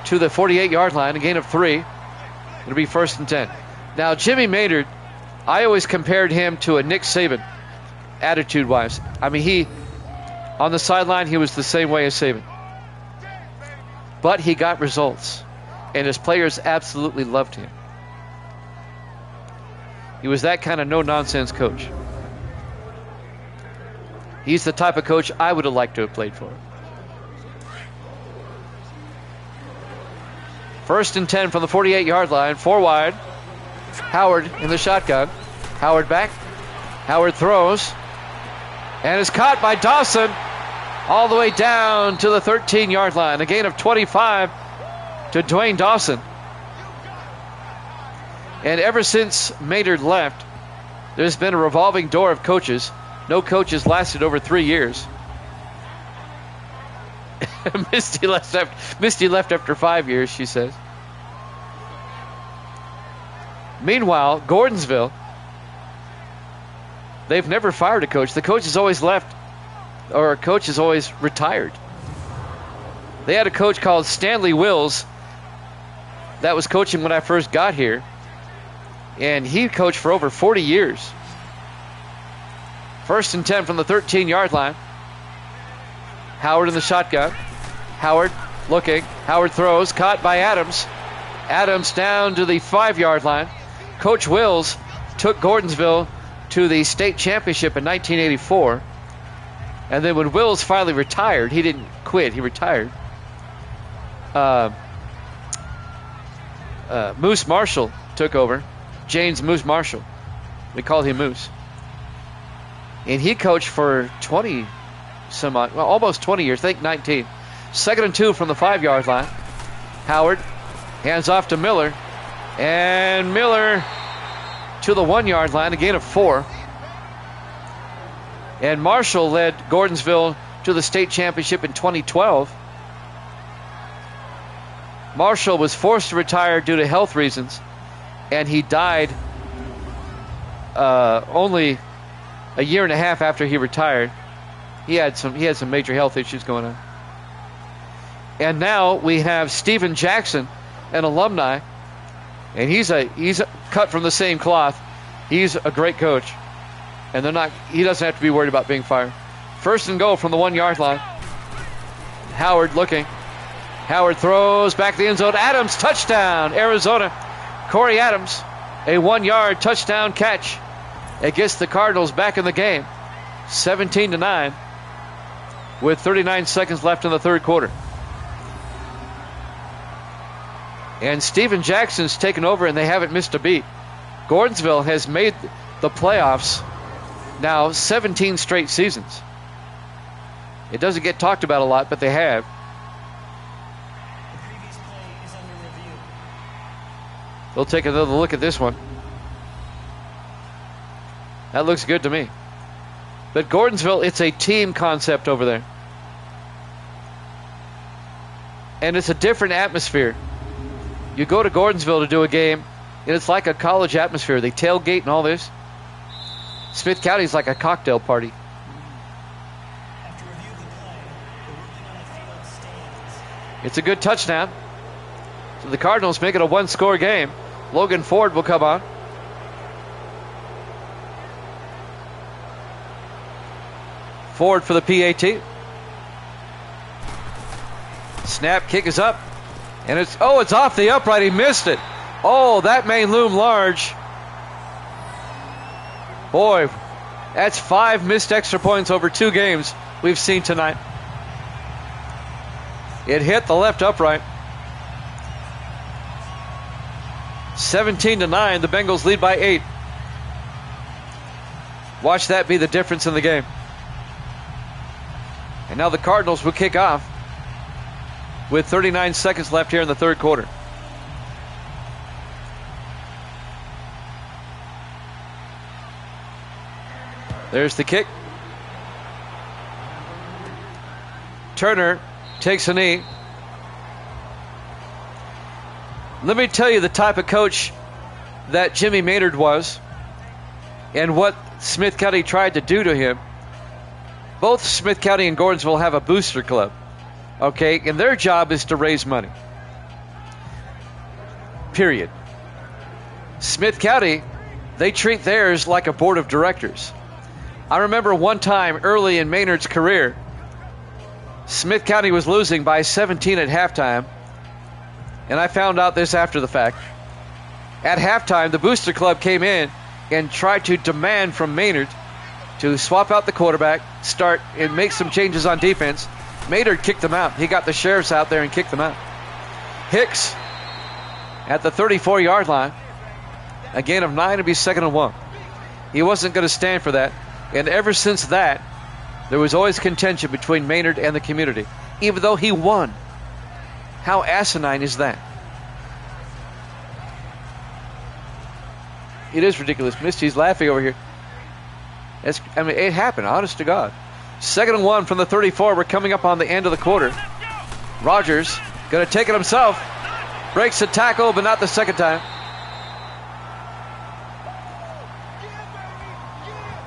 to the 48-yard line, a gain of 3. It'll be 1st and 10. Now, Jimmy Maynard, I always compared him to a Nick Saban, attitude-wise. I mean, on the sideline, he was the same way as Saban. But he got results. And his players absolutely loved him. He was that kind of no-nonsense coach. He's the type of coach I would have liked to have played for. 1st and 10 from the 48-yard line, 4 wide. Howard in the shotgun. Howard back. Howard throws. And is caught by Dawson all the way down to the 13-yard line. A gain of 25 to Dwayne Dawson. And ever since Maynard left, there's been a revolving door of coaches. No coach has lasted over 3 years. Misty left after 5 years, she says. Meanwhile, Gordonsville, they've never fired a coach. The coach has always left, or a coach has always retired. They had a coach called Stanley Wills that was coaching when I first got here, and he coached for over 40 years. 1st and 10 from the 13-yard line. Howard in the shotgun. Howard looking. Howard throws. Caught by Adams. Adams down to the 5-yard line. Coach Wills took Gordonsville to the state championship in 1984. And then when Wills finally retired, he didn't quit, he retired. Moose Marshall took over. James Moose Marshall. We called him Moose. And he coached for 20 some odd, well, almost 20 years, I think 19. 2nd and 2 from the 5-yard line. Howard hands off to Miller. And Miller to the 1-yard line, a gain of 4. And Marshall led Gordonsville to the state championship in 2012. Marshall was forced to retire due to health reasons, and he died only a year and a half after he retired. He had some major health issues going on. And now we have Steven Jackson, an alumni, and he's cut from the same cloth. He's a great coach, and he doesn't have to be worried about being fired. 1st and goal from the 1-yard line. Howard looking. Howard throws back the end zone. Adams, touchdown, Arizona. Corey Adams, a 1-yard touchdown catch. It gets the Cardinals back in the game, 17-9, with 39 seconds left in the 3rd quarter. And Steven Jackson's taken over, and they haven't missed a beat. Gordonsville has made the playoffs now 17 straight seasons. It doesn't get talked about a lot, but they have. The previous play is under review. We'll take another look at this one. That looks good to me. But Gordonsville, it's a team concept over there. And it's a different atmosphere. You go to Gordonsville to do a game, and it's like a college atmosphere. They tailgate and all this. Smith County is like a cocktail party. After review of the play, the ruling on the field stands. It's a good touchdown. So the Cardinals make it a 1-score game. Logan Ford will come on. Ford for the PAT. Snap, kick is up. And it's off the upright. He missed it. Oh, that may loom large. Boy, that's 5 missed extra points over 2 games we've seen tonight. It hit the left upright. 17-9, the Bengals lead by 8. Watch that be the difference in the game. And now the Cardinals will kick off with 39 seconds left here in the 3rd quarter. There's the kick. Turner takes a knee. Let me tell you the type of coach that Jimmy Maynard was and what Smith County tried to do to him. Both Smith County and Gordonsville have a booster club. Okay, and their job is to raise money. Period. Smith County, they treat theirs like a board of directors. I remember one time early in Maynard's career, Smith County was losing by 17 at halftime, and I found out this after the fact. At halftime, the booster club came in and tried to demand from Maynard to swap out the quarterback, start and make some changes on defense. Maynard kicked them out. He got the sheriffs out there and kicked them out. Hicks at the 34-yard line. A gain of 9 to be 2nd and 1. He wasn't going to stand for that. And ever since that, there was always contention between Maynard and the community, even though he won. How asinine is that? It is ridiculous. Misty's laughing over here. It happened, honest to God. 2nd and 1 from the 34. We're coming up on the end of the quarter. Rogers going to take it himself. Breaks the tackle, but not the second time.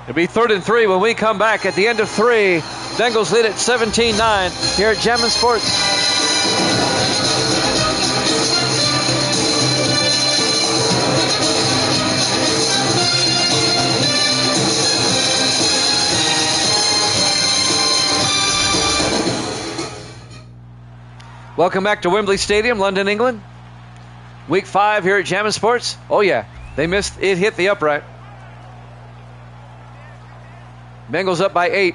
It'll be 3rd and 3 when we come back at the end of 3. Bengals lead at 17-9 here at Jammin' Sports. Welcome back to Wembley Stadium, London, England. Week 5 here at Jammin' Sports. Oh yeah, they missed it, hit the upright. Bengals up by 8.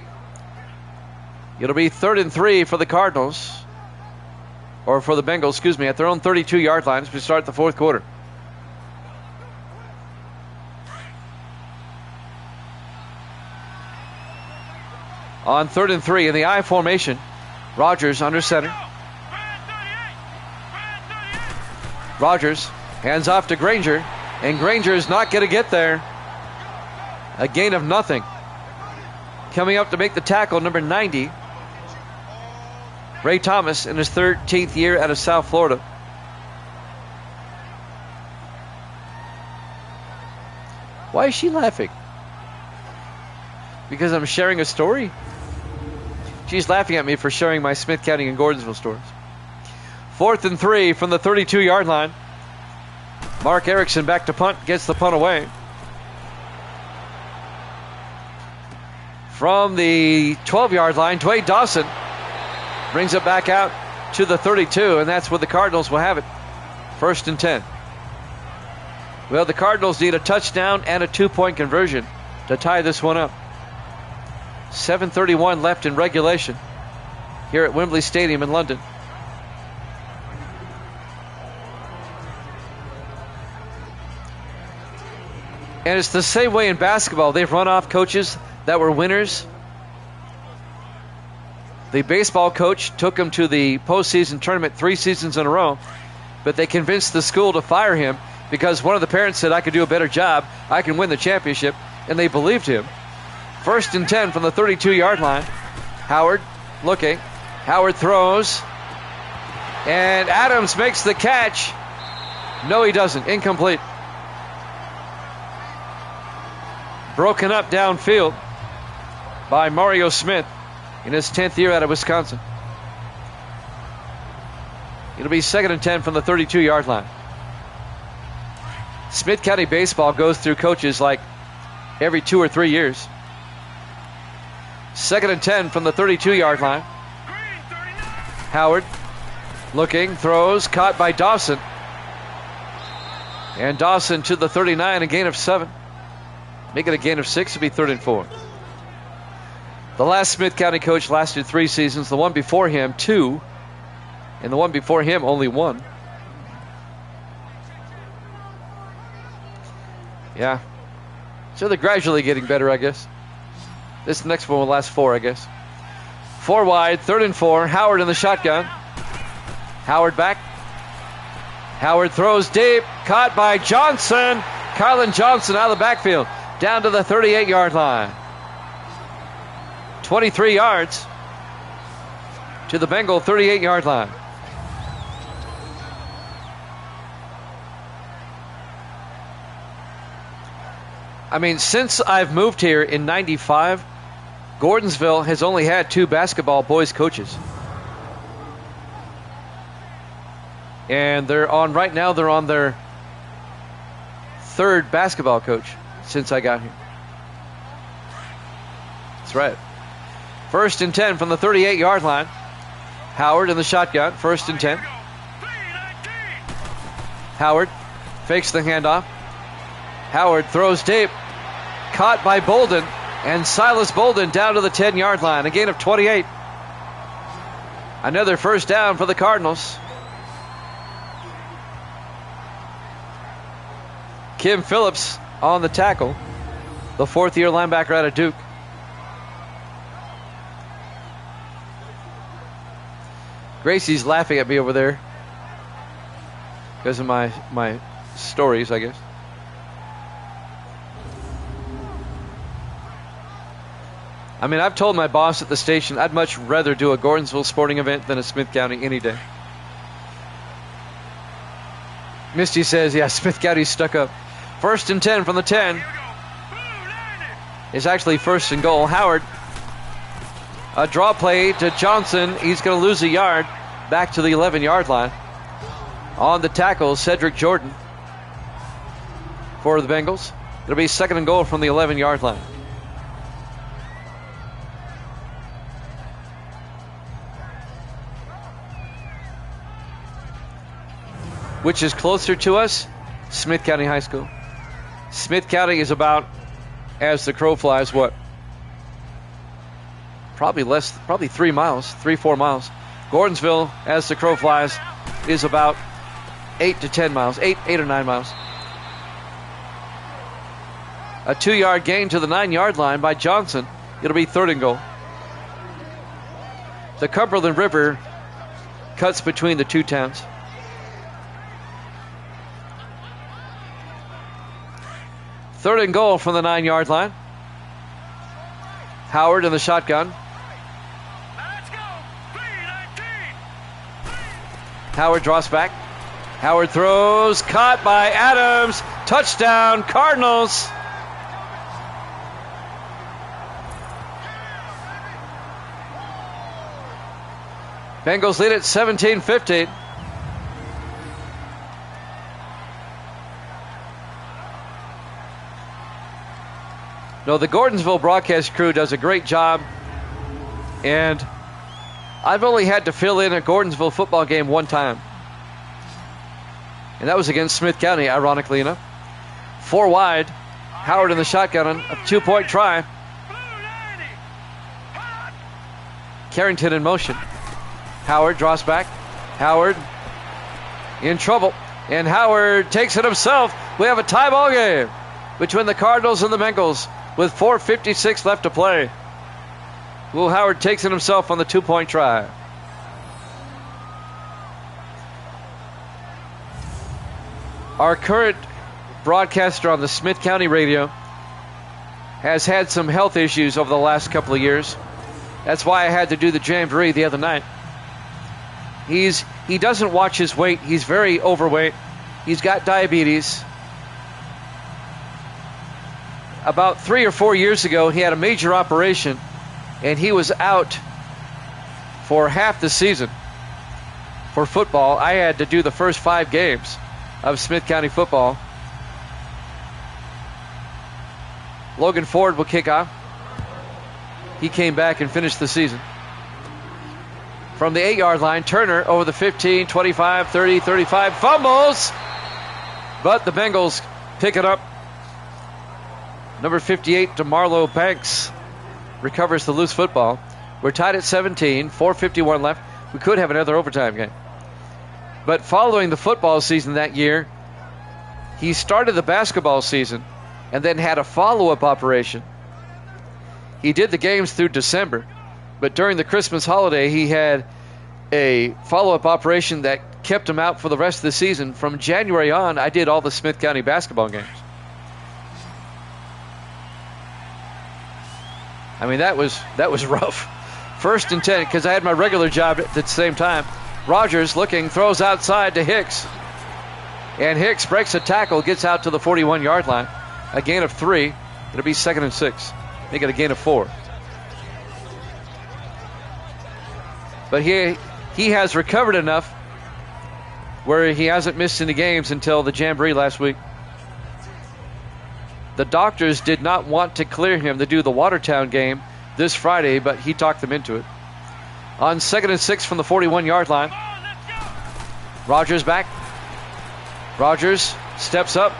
It'll be 3rd and 3 for the Cardinals. Or for the Bengals, excuse me, at their own 32-yard line as we start the 4th quarter. On 3rd and 3 in the I formation, Rogers under center. Rogers hands off to Granger, and Granger is not going to get there. A gain of nothing. Coming up to make the tackle, number 90, Ray Thomas, in his 13th year out of South Florida. Why is she laughing? Because I'm sharing a story? She's laughing at me for sharing my Smith County and Gordonsville stories. 4th and 3 from the 32-yard line. Mark Erickson back to punt, gets the punt away. From the 12-yard line, Dwayne Dawson brings it back out to the 32, and that's where the Cardinals will have it. 1st and 10. Well, the Cardinals need a touchdown and a 2-point conversion to tie this one up. 7:31 left in regulation here at Wembley Stadium in London. And it's the same way in basketball. They've run off coaches that were winners. The baseball coach took him to the postseason tournament 3 seasons in a row, but they convinced the school to fire him because one of the parents said, I could do a better job, I can win the championship, and they believed him. 1st and 10 from the 32-yard line. Howard looking. Howard throws. And Adams makes the catch. No, he doesn't. Incomplete. Broken up downfield by Mario Smith in his 10th year out of Wisconsin. It'll be 2nd and 10 from the 32-yard line. Smith County baseball goes through coaches like every 2 or 3 years. 2nd and 10 from the 32-yard line. Howard looking, throws, caught by Dawson. And Dawson to the 39, a gain of 7. Make it a gain of 6, it'll be 3rd and 4. The last Smith County coach lasted 3 seasons. The one before him, 2. And the one before him, only 1. Yeah. So they're gradually getting better, I guess. This next one will last 4, I guess. 4 wide, 3rd and 4. Howard in the shotgun. Howard back. Howard throws deep. Caught by Johnson. Carlin Johnson out of the backfield. Down to the 38-yard line. 23 yards to the Bengal 38-yard line. I mean, since I've moved here in 95, Gordonsville has only had 2 basketball boys coaches. And right now they're on their 3rd basketball coach since I got here. That's right. 1st and 10 from the 38-yard line. Howard in the shotgun. 1st and 10. Howard fakes the handoff. Howard throws deep. Caught by Bolden. And Silas Bolden down to the 10-yard line. A gain of 28. Another first down for the Cardinals. Kim Phillips on the tackle, the fourth-year linebacker out of Duke. Gracie's laughing at me over there because of my stories, I guess. I mean, I've told my boss at the station I'd much rather do a Gordonsville sporting event than a Smith County any day. Misty says, yeah, Smith County's stuck up. 1st and 10 from the 10. It's actually 1st and goal. Howard, a draw play to Johnson. He's going to lose a yard back to the 11-yard line. On the tackle, Cedric Jordan for the Bengals. It'll be 2nd and goal from the 11-yard line. Which is closer to us? Smith County High School. Smith County is about, as the crow flies, what? Probably 3 miles, 3-4 miles. Gordonsville, as the crow flies, is about 8 to 10 miles, 8 or 9 miles. A 2-yard gain to the 9-yard line by Johnson. It'll be 3rd and goal. The Cumberland River cuts between the two towns. Third and goal from the 9-yard line. Howard in the shotgun. Howard draws back. Howard throws. Caught by Adams. Touchdown, Cardinals. Bengals lead at 17-15. No, the Gordonsville broadcast crew does a great job, and I've only had to fill in a Gordonsville football game one time, and that was against Smith County, ironically enough. 4 wide, Howard in the shotgun on a 2-point try. Carrington in motion. Howard draws back. Howard in trouble, and Howard takes it himself. We have a tie ball game between the Cardinals and the Bengals, with 4:56 left to play. Will Howard takes it himself on the 2-point try. Our current broadcaster on the Smith County radio has had some health issues over the last couple of years. That's why I had to do the jamboree the other night. He doesn't watch his weight. He's very overweight. He's got diabetes. About 3 or 4 years ago, he had a major operation, and he was out for half the season for football. I had to do the first 5 games of Smith County football. Logan Ford will kick off. He came back and finished the season. From the 8-yard line, Turner over the 15, 25, 30, 35, fumbles, but the Bengals pick it up. Number 58, DeMarlo Banks, recovers the loose football. We're tied at 17, 4:51 left. We could have another overtime game. But following the football season that year, he started the basketball season and then had a follow-up operation. He did the games through December, but during the Christmas holiday, he had a follow-up operation that kept him out for the rest of the season. From January on, I did all the Smith County basketball games. I mean, that was rough. 1st and 10, because I had my regular job at the same time. Rogers looking, throws outside to Hicks. And Hicks breaks a tackle, gets out to the 41-yard line. A gain of 3. It'll be 2nd and 6. Make it a gain of 4. But he has recovered enough where he hasn't missed any games until the jamboree last week. The doctors did not want to clear him to do the Watertown game this Friday, but he talked them into it. On 2nd and 6 from the 41-yard line. Rogers back. Rogers steps up,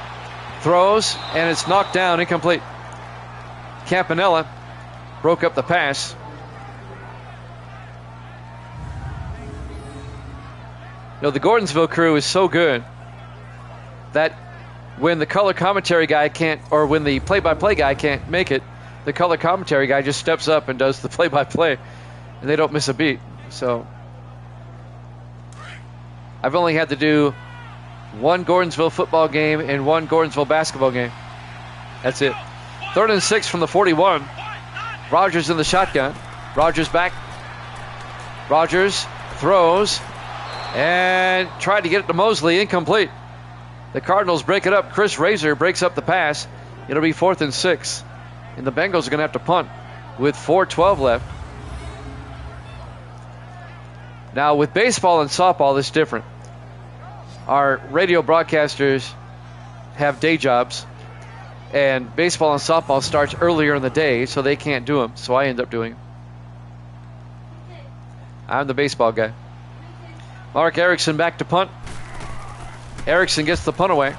throws, and it's knocked down, incomplete. Campanella broke up the pass. The Gordonsville crew is so good that when the color commentary guy can't, or when the play-by-play guy can't make it, the color commentary guy just steps up and does the play-by-play, and they don't miss a beat. So I've only had to do one Gordonsville football game and one Gordonsville basketball game. That's it. 3rd and 6 from the 41. Rogers in the shotgun. Rogers back. Rogers throws and tried to get it to Mosley. Incomplete. The Cardinals break it up. Chris Razor breaks up the pass. It'll be 4th and 6. And the Bengals are going to have to punt with 4:12 left. Now, with baseball and softball, it's different. Our radio broadcasters have day jobs, and baseball and softball starts earlier in the day, so they can't do them. So I end up doing them. I'm the baseball guy. Mark Erickson back to punt. Erickson gets the punt away.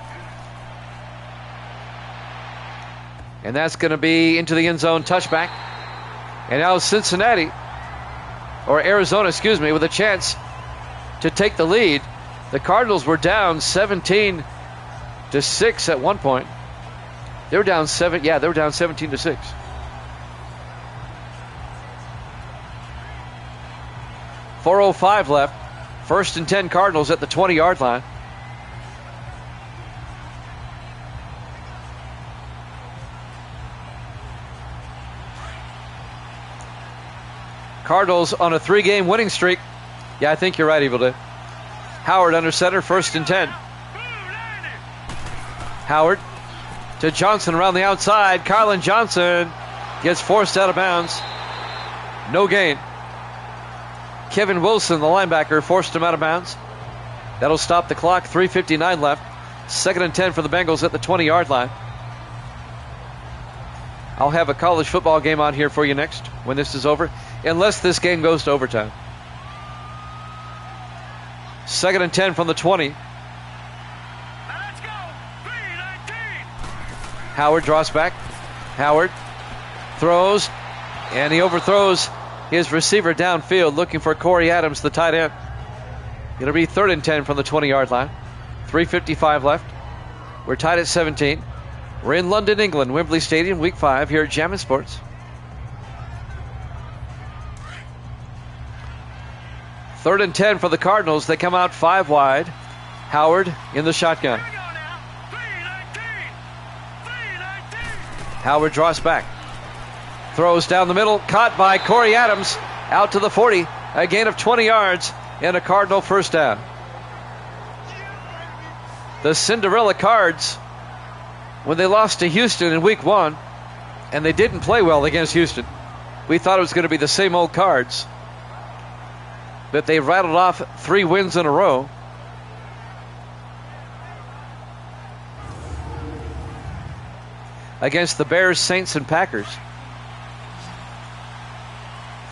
And that's going to be into the end zone, touchback. And now Cincinnati, or Arizona, excuse me, with a chance to take the lead. The Cardinals were down 17-6 at one point. They were down 17-6. .405 left. 1st and 10 Cardinals at the 20-yard line. Cardinals on a 3-game winning streak. Yeah, I think you're right, Evil Dead. Howard under center, 1st and 10. Howard to Johnson around the outside. Kylan Johnson gets forced out of bounds. No gain. Kevin Wilson, the linebacker, forced him out of bounds. That'll stop the clock. 3:59 left. 2nd and 10 for the Bengals at the 20-yard line. I'll have a college football game on here for you next when this is over, unless this game goes to overtime. 2nd and 10 from the 20. Let's go. 3:19. Howard draws back. Howard throws, and he overthrows his receiver downfield, looking for Corey Adams, the tight end. It'll be 3rd and 10 from the 20-yard line. 3:55 left. We're tied at 17. We're in London, England, Wembley Stadium, Week 5 here at Jammin' Sports. 3rd and 10 for the Cardinals. They come out 5 wide. Howard in the shotgun. Howard draws back. Throws down the middle. Caught by Corey Adams. Out to the 40. A gain of 20 yards and a Cardinal first down. The Cinderella Cards, when they lost to Houston in Week 1, and they didn't play well against Houston, we thought it was going to be the same old Cards. But they rattled off 3 wins in a row. Against the Bears, Saints, and Packers.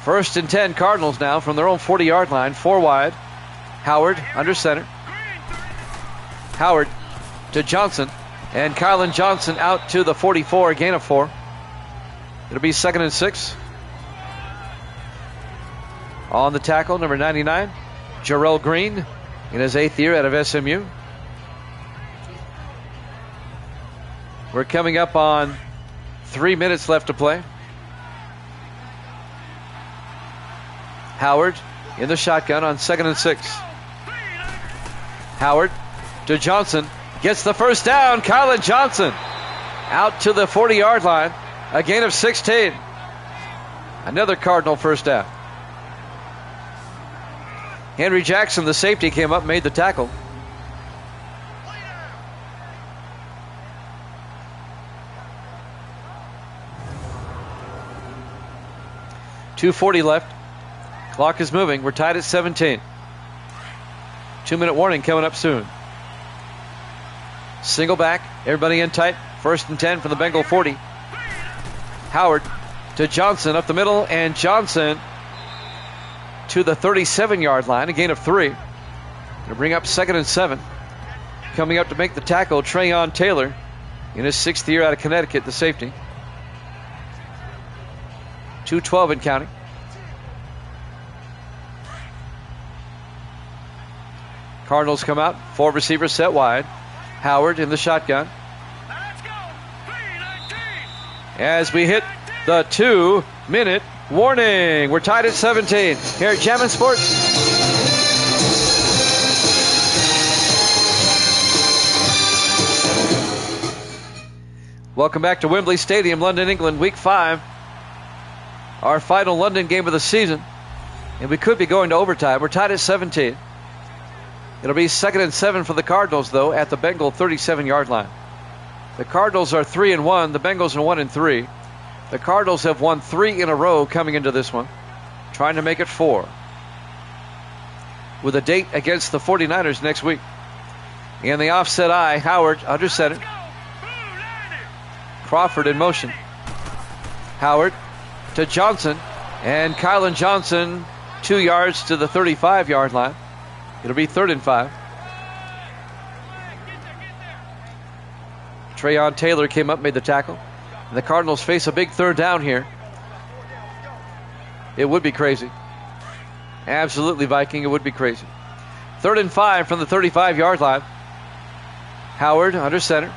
1st and 10 Cardinals now from their own 40-yard line. 4 wide. Howard under center. Howard to Johnson. And Kylan Johnson out to the 44, a gain of 4. It'll be 2nd and 6. On the tackle, number 99, Jarrell Green, in his 8th year out of SMU. We're coming up on 3 minutes left to play. Howard in the shotgun on 2nd and 6. Howard to Johnson. Gets the first down. Kylan Johnson out to the 40-yard line. A gain of 16. Another Cardinal first down. Henry Jackson, the safety, came up and made the tackle. .240 left. Clock is moving. We're tied at 17. 2-minute warning coming up soon. Single back. Everybody in tight. 1st and 10 from the Bengal 40. Howard to Johnson up the middle, and Johnson to the 37-yard line, a gain of 3. To bring up 2nd and 7. Coming up to make the tackle, Trayon Taylor, in his 6th year out of Connecticut, the safety. 2:12 and counting. Cardinals come out, 4 receivers set wide. Howard in the shotgun. As we hit the 2-minute warning. We're tied at 17 here at Jammin' Sports. Welcome back to Wembley Stadium, London, England, Week 5. Our final London game of the season. And we could be going to overtime. We're tied at 17. It'll be 2nd and 7 for the Cardinals, though, at the Bengal 37-yard line. The Cardinals are 3-1. The Bengals are 1-3. The Cardinals have won 3 in a row coming into this one, trying to make it 4. With a date against the 49ers next week. In the offset eye, Howard under center. Crawford in motion. Howard to Johnson. And Kylan Johnson 2 yards to the 35-yard line. It'll be 3rd and 5. Trayon Taylor came up, made the tackle. And the Cardinals face a big 3rd down here. It would be crazy. Absolutely, Viking, it would be crazy. 3rd and 5 from the 35-yard line. Howard under center.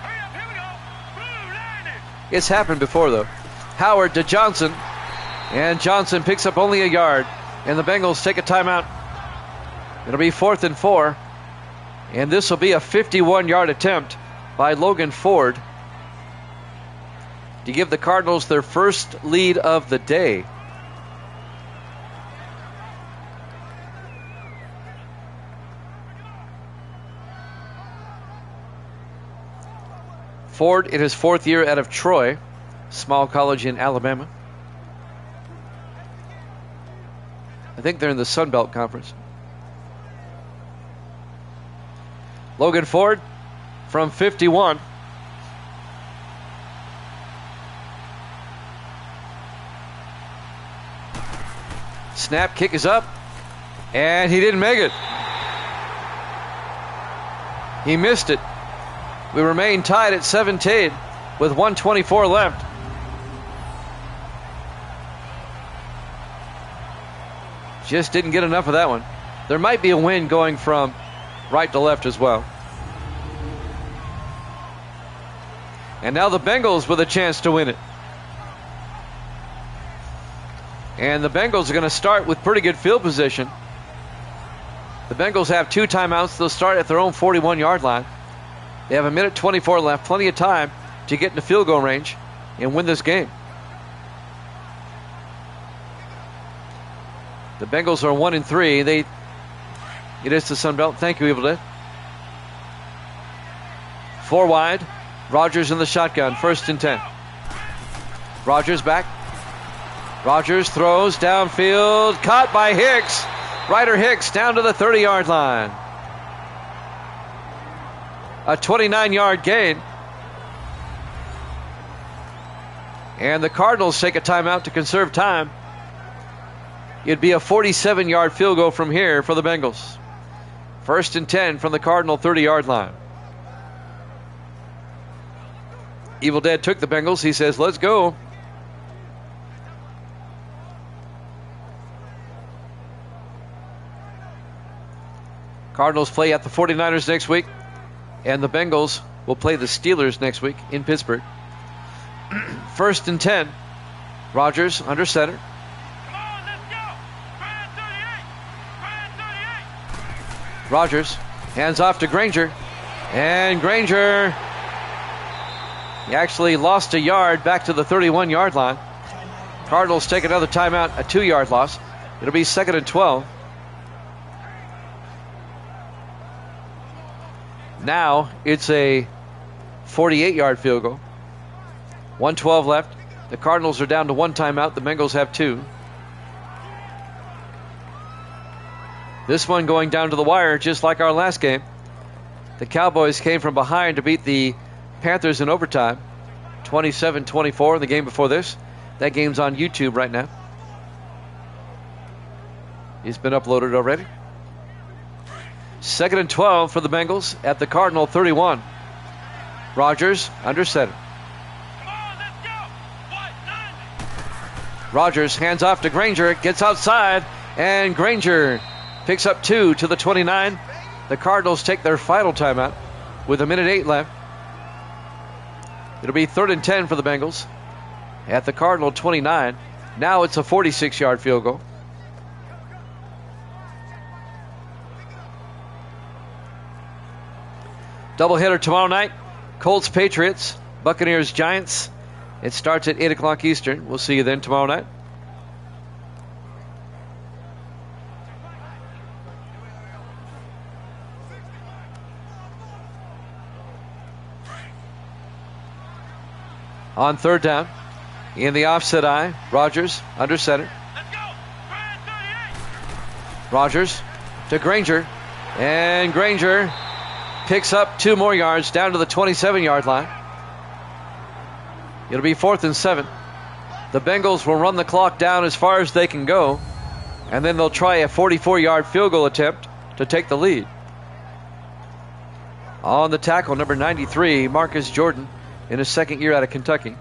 It's happened before, though. Howard to Johnson. And Johnson picks up only a yard. And the Bengals take a timeout. It'll be 4th and 4. And this will be a 51-yard attempt by Logan Ford to give the Cardinals their first lead of the day. Ford in his 4th year out of Troy, small college in Alabama. I think they're in the Sun Belt Conference. Logan Ford from 51. Snap, kick is up, and he didn't make it. He missed it. We remain tied at 17 with 1:24 left. Just didn't get enough of that one. There might be a wind going from right to left as well. And now the Bengals with a chance to win it. And the Bengals are going to start with pretty good field position. The Bengals have 2 timeouts. They'll start at their own 41-yard line. They have 1:24 left. Plenty of time to get into field goal range and win this game. The Bengals are 1-3. It is the Sun Belt. Thank you, Evil Dead. 4 wide. Rodgers in the shotgun. 1st and 10. Rodgers back. Rodgers throws downfield. Caught by Hicks. Ryder Hicks down to the 30-yard line. A 29-yard gain. And the Cardinals take a timeout to conserve time. It'd be a 47-yard field goal from here for the Bengals. 1st and 10 from the Cardinal 30-yard line. Evil Dead took the Bengals. He says, let's go. Cardinals play at the 49ers next week. And the Bengals will play the Steelers next week in Pittsburgh. 1st and 10. Rodgers under center. Rodgers hands off to Granger. And Granger, he actually lost a yard back to the 31-yard line. Cardinals take another timeout, a 2-yard loss. It'll be 2nd and 12. Now it's a 48-yard field goal. 1:12 left. The Cardinals are down to 1 timeout. The Bengals have 2. This one going down to the wire, just like our last game. The Cowboys came from behind to beat the Panthers in overtime. 27-24 in the game before this. That game's on YouTube right now. It's been uploaded already. 2nd and 12 for the Bengals at the Cardinal 31. Rodgers under center. Rodgers hands off to Granger, gets outside, and Granger picks up 2 to the 29. The Cardinals take their final timeout with 1:08 left. It'll be 3rd and 10 for the Bengals at the Cardinal 29. Now it's a 46-yard field goal. Doubleheader tomorrow night. Colts, Patriots, Buccaneers, Giants. It starts at 8 o'clock Eastern. We'll see you then tomorrow night. On 3rd down, in the offset eye, Rodgers under center. Rodgers to Granger, and Granger picks up 2 more yards down to the 27-yard line. It'll be 4th and 7. The Bengals will run the clock down as far as they can go, and then they'll try a 44-yard field goal attempt to take the lead. On the tackle, number 93, Marcus Jordan, in his 2nd year out of Kentucky.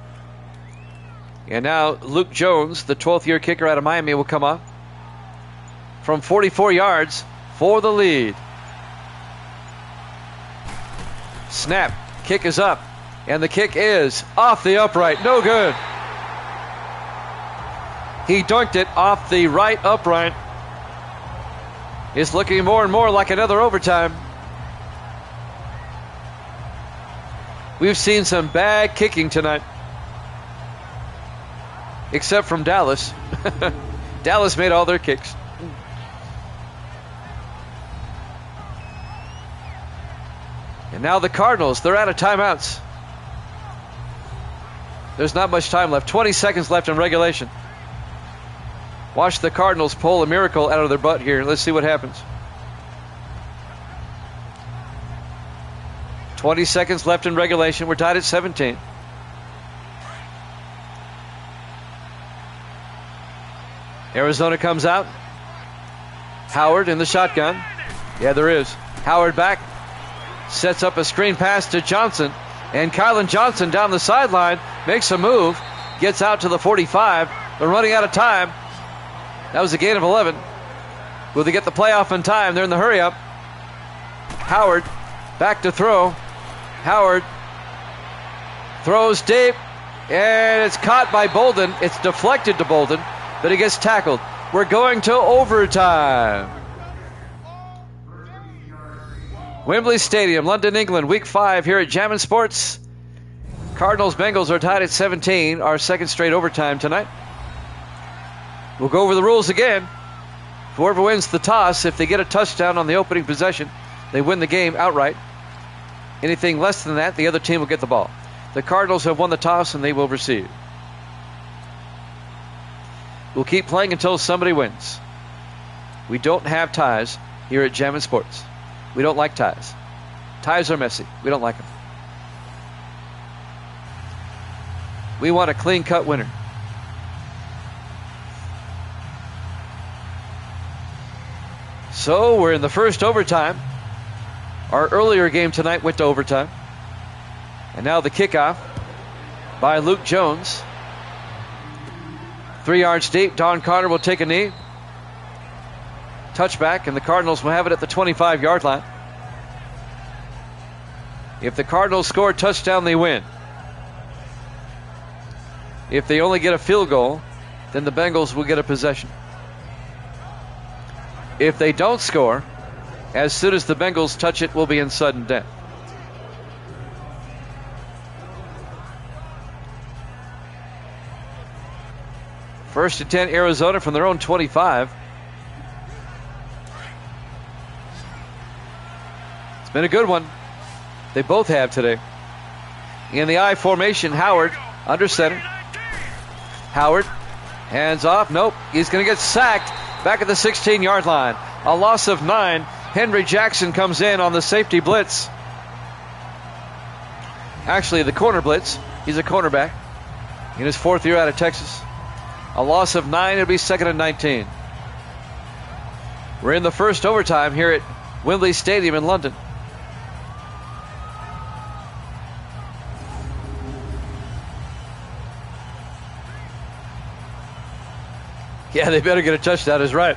And now Luke Jones, the 12th-year kicker out of Miami, will come up from 44 yards for the lead. Snap, kick is up, and the kick is off the upright. No good. He dunked it off the right upright. It's looking more and more like another overtime. We've seen some bad kicking tonight, except from Dallas. Dallas made all their kicks. And now the Cardinals, they're out of timeouts. There's not much time left. 20 seconds left in regulation. Watch the Cardinals pull a miracle out of their butt here. Let's see what happens. 20 seconds left in regulation. We're tied at 17. Arizona comes out. Howard in the shotgun. Yeah, there is. Howard back. Sets up a screen pass to Johnson. And Kylan Johnson down the sideline makes a move. Gets out to the 45. They're running out of time. That was a gain of 11. Will they get the playoff in time? They're in the hurry up. Howard back to throw. Howard throws deep, and it's caught by Bolden. It's deflected to Bolden, but he gets tackled. We're going to overtime. Wembley Stadium, London, England, Week 5 here at Jammin' Sports. Cardinals-Bengals are tied at 17, our 2nd straight overtime tonight. We'll go over the rules again. Whoever wins the toss, if they get a touchdown on the opening possession, they win the game outright. Anything less than that, the other team will get the ball. The Cardinals have won the toss and they will receive. We'll keep playing until somebody wins. We don't have ties here at Jammin' Sports. We don't like ties. Ties are messy. We don't like them. We want a clean-cut winner. So we're in the first overtime. Our earlier game tonight went to overtime. And now the kickoff by Luke Jones. 3 yards deep. Don Carter will take a knee. Touchback, and the Cardinals will have it at the 25-yard line. If the Cardinals score a touchdown, they win. If they only get a field goal, then the Bengals will get a possession. If they don't score, as soon as the Bengals touch it, we'll be in sudden death. First and 10, Arizona from their own 25. It's been a good one. They both have today. In the I formation, Howard under center. Howard, hands off. Nope, he's going to get sacked back at the 16-yard line. A loss of 9. Henry Jackson comes in on the safety blitz. Actually, the corner blitz. He's a cornerback in his 4th year out of Texas. A loss of 9. It'll be 2nd and 19. We're in the first overtime here at Wembley Stadium in London. Yeah, they better get a touchdown, is right.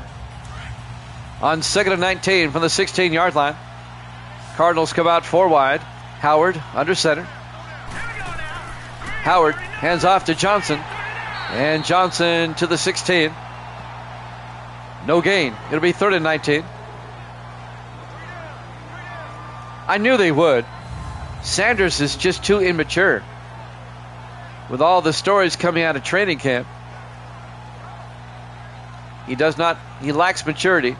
On 2nd and 19 from the 16-yard line. Cardinals come out 4 wide. Howard under center. Howard hands off to Johnson. And Johnson to the 16. No gain. It'll be 3rd and 19. I knew they would. Sanders is just too immature. With all the stories coming out of training camp, he lacks maturity.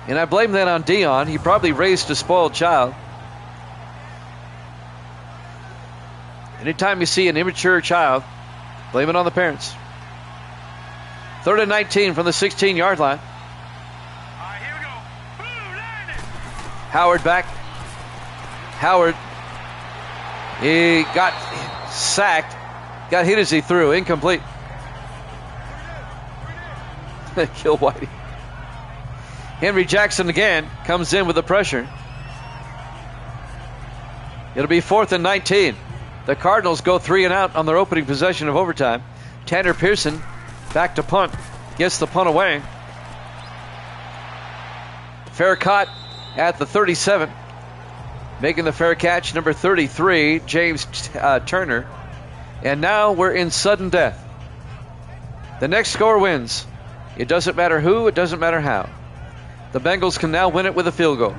And I blame that on Dion. He probably raised a spoiled child. Anytime you see an immature child, blame it on the parents. 3rd and 19 from the 16-yard line. All right, here we go. Boom, landed. Howard back. Howard. He got sacked. Got hit as he threw. Incomplete. Kill Whitey. Henry Jackson again comes in with the pressure. It'll be 4th and 19. The Cardinals go 3 and out on their opening possession of overtime. Tanner Pearson back to punt. Gets the punt away. Fair caught at the 37. Making the fair catch, number 33, James Turner. And now we're in sudden death. The next score wins. It doesn't matter who, it doesn't matter how. The Bengals can now win it with a field goal.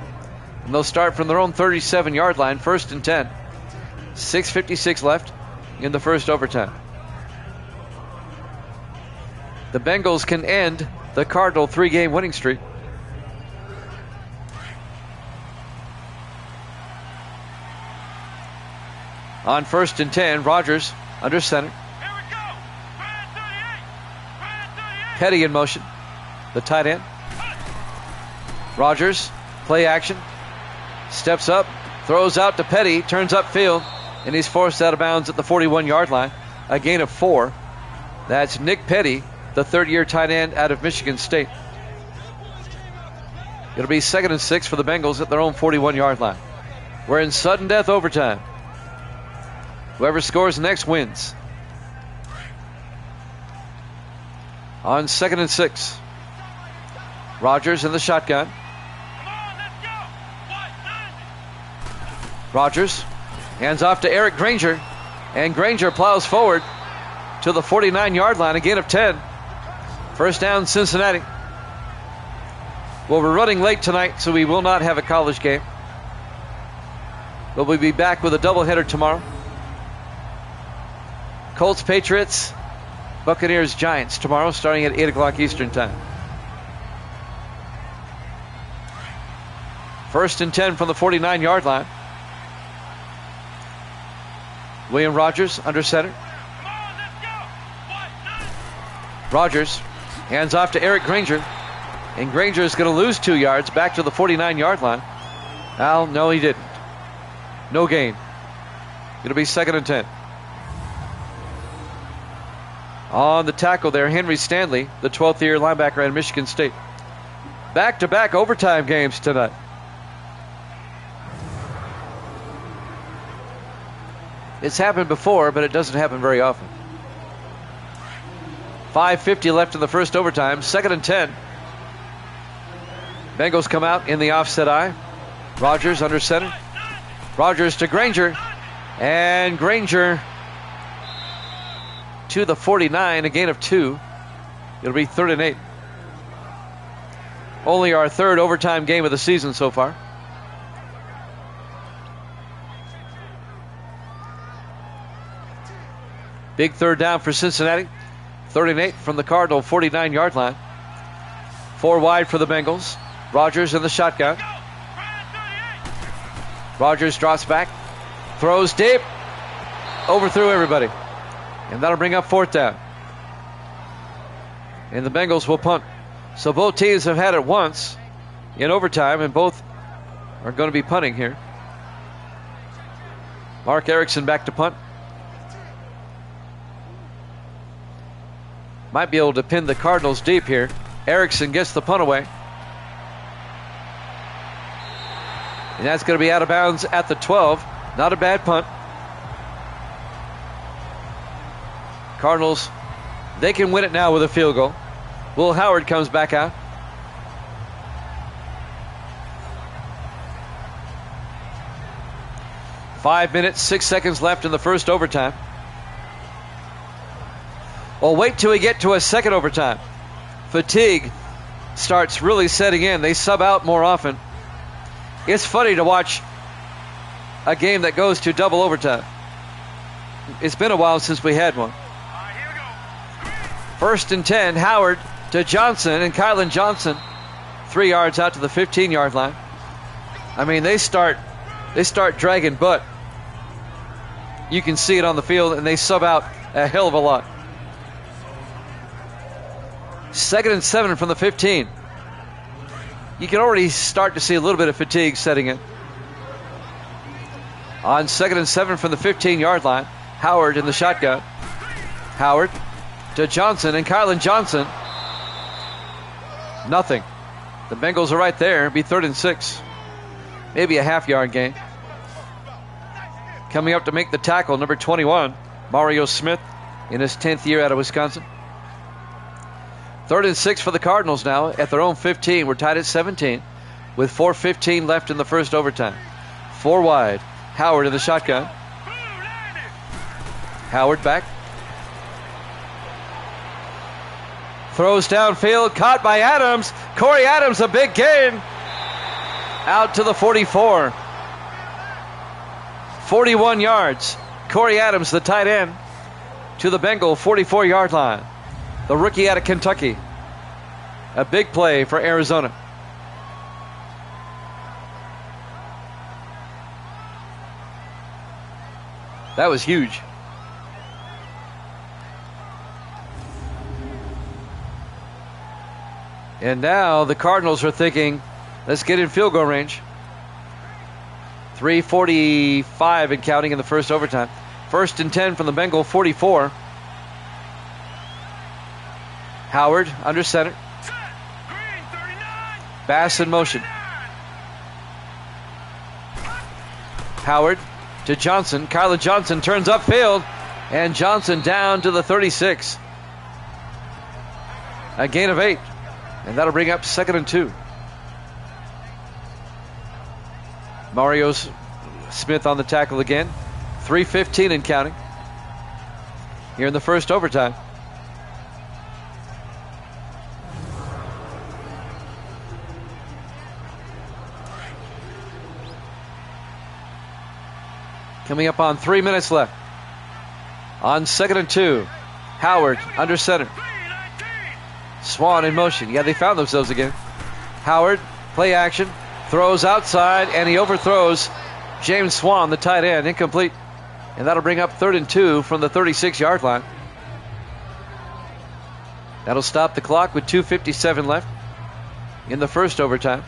And they'll start from their own 37-yard line, 1st and 10. 6:56 left in the first overtime. The Bengals can end the Cardinal 3-game winning streak. On 1st and 10, Rodgers under center. Here we go. Right at 38. Petty in motion. The tight end. Rodgers, play action. Steps up, throws out to Petty, turns upfield, and he's forced out of bounds at the 41-yard line. A gain of 4. That's Nick Petty, the third-year tight end out of Michigan State. It'll be 2nd and 6 for the Bengals at their own 41-yard line. We're in sudden death overtime. Whoever scores next wins. On 2nd and 6. Rodgers in the shotgun. Come on, let's go. Rodgers hands off to Eric Granger. And Granger plows forward to the 49-yard line. A gain of 10. First down, Cincinnati. Well, we're running late tonight, so we will not have a college game. But we'll be back with a doubleheader tomorrow. Colts, Patriots, Buccaneers, Giants tomorrow starting at 8 o'clock Eastern time. 1st and 10 from the 49-yard line. William Rodgers under center. Rodgers hands off to Eric Granger. And Granger is going to lose 2 yards back to the 49-yard line. Well, no, he didn't. No gain. It'll be 2nd and 10. On the tackle there, Henry Stanley, the 12th-year linebacker at Michigan State. Back-to-back overtime games tonight. It's happened before, but it doesn't happen very often. 5:50 left in the first overtime. 2nd and 10. Bengals come out in the offset eye. Rodgers under center. Rodgers to Granger. And Granger to the 49, a gain of 2. It'll be 3rd and 8. Only our 3rd overtime game of the season so far. Big 3rd down for Cincinnati. 3rd and 8 from the Cardinal 49-yard line. 4 wide for the Bengals. Rodgers in the shotgun. Rodgers drops back. Throws deep. Overthrew everybody. And that'll bring up 4th down. And the Bengals will punt. So both teams have had it once in overtime, and both are going to be punting here. Mark Erickson back to punt. Might be able to pin the Cardinals deep here. Erickson gets the punt away. And that's going to be out of bounds at the 12. Not a bad punt. Cardinals, they can win it now with a field goal. Will Howard comes back out. 5 minutes, 6 seconds left in the first overtime. Well, wait till we get to a second overtime. Fatigue starts really setting in. They sub out more often. It's funny to watch a game that goes to double overtime. It's been a while since we had one. First and 10, Howard to Johnson, and Kylan Johnson 3 yards out to the 15-yard line. I mean, they start dragging butt. You can see it on the field, and they sub out a hell of a lot. 2nd and 7 from the 15. You can already start to see a little bit of fatigue setting in. On 2nd and 7 from the 15-yard line, Howard in the shotgun. Howard to Johnson, and Kylan Johnson. Nothing. The Bengals are right there. It'll be 3rd and 6. Maybe a half-yard gain. Coming up to make the tackle, number 21, Mario Smith, in his 10th year out of Wisconsin. 3rd and 6 for the Cardinals now at their own 15. We're tied at 17 with 4:15 left in the first overtime. 4 wide. Howard in the shotgun. Howard back. Throws downfield, caught by Adams. Corey Adams, a big gain. Out to the 44. 41 yards. Corey Adams, the tight end, to the Bengal 44-yard line. The rookie out of Kentucky. A big play for Arizona. That was huge. And now the Cardinals are thinking, let's get in field goal range. 3:45 and counting in the first overtime. 1st and 10 from the Bengal 44. Howard under center. Bass in motion. Howard to Johnson. Kylan Johnson turns upfield, and Johnson down to the 36. A gain of 8, and that'll bring up 2nd and 2. Mario Smith on the tackle again. 3:15 and counting here in the first overtime. Coming up on 3 minutes left. On 2nd and 2. Howard under center. Swan in motion. Yeah, they found themselves again. Howard, play action. Throws outside, and he overthrows James Swan, the tight end. Incomplete. And that'll bring up 3rd and 2 from the 36-yard line. That'll stop the clock with 2:57 left in the first overtime.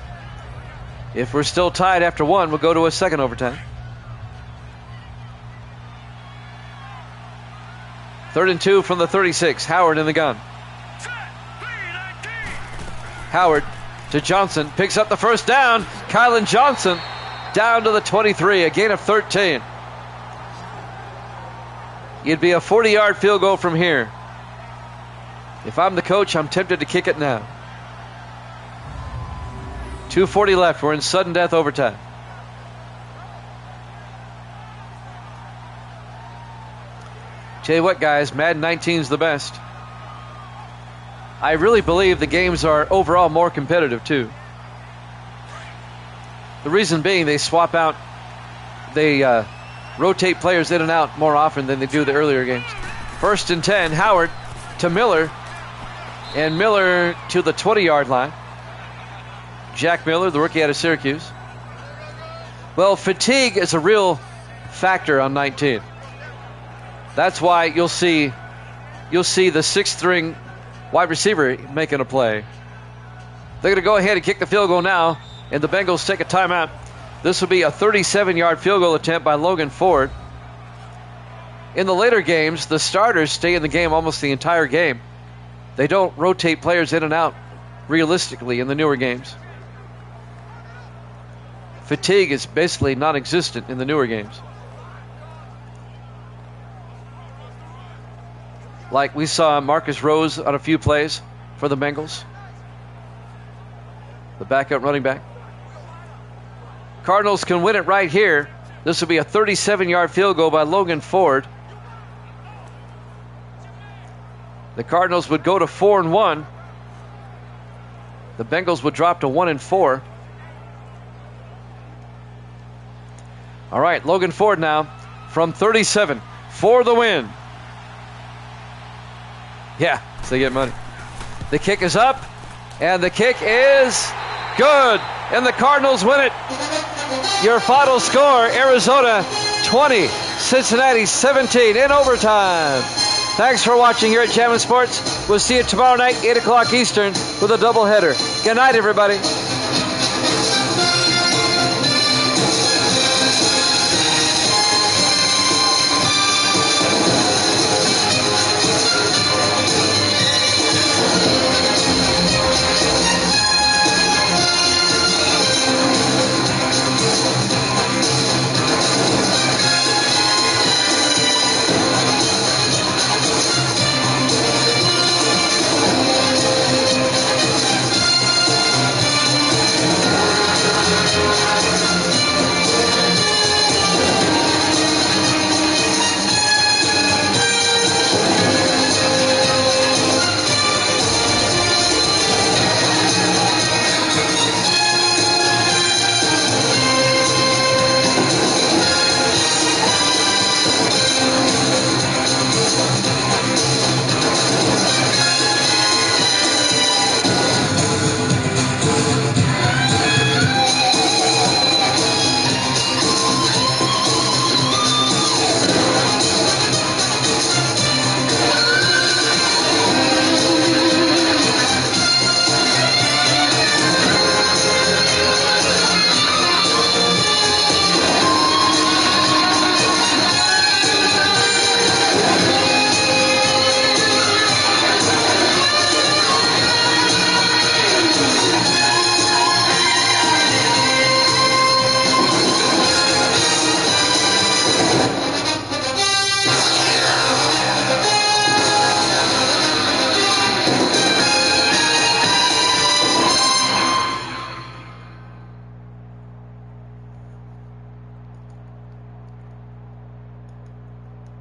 If we're still tied after 1, we'll go to a second overtime. 3rd and 2 from the 36. Howard in the gun. Howard to Johnson. Picks up the first down. Kylan Johnson down to the 23. A gain of 13. It'd be a 40-yard field goal from here. If I'm the coach, I'm tempted to kick it now. 2:40 left. We're in sudden death overtime. Tell you what, guys, Madden 19 is the best. I really believe the games are overall more competitive, too. The reason being they swap out, they rotate players in and out more often than they do the earlier games. 1st and 10, Howard to Miller, and Miller to the 20-yard line. Jack Miller, the rookie out of Syracuse. Well, fatigue is a real factor on 19. That's why you'll see the 6th-string wide receiver making a play. They're going to go ahead and kick the field goal now, and the Bengals take a timeout. This will be a 37-yard field goal attempt by Logan Ford. In the later games, the starters stay in the game almost the entire game. They don't rotate players in and out realistically in the newer games. Fatigue is basically non-existent in the newer games. Like we saw Marcus Rose on a few plays for the Bengals. The backup running back. Cardinals can win it right here This will be a 37-yard field goal by Logan Ford. The Cardinals would go to 4-1. The Bengals would drop to 1-4. All right, Logan Ford now from 37 for the win. Yeah, so they get money. The kick is up, and the kick is good, and the Cardinals win it. Your final score, Arizona 20, Cincinnati 17 in overtime. Thanks for watching here at Jammin' Sports. We'll see you tomorrow night, 8 o'clock Eastern, with a doubleheader. Good night, everybody.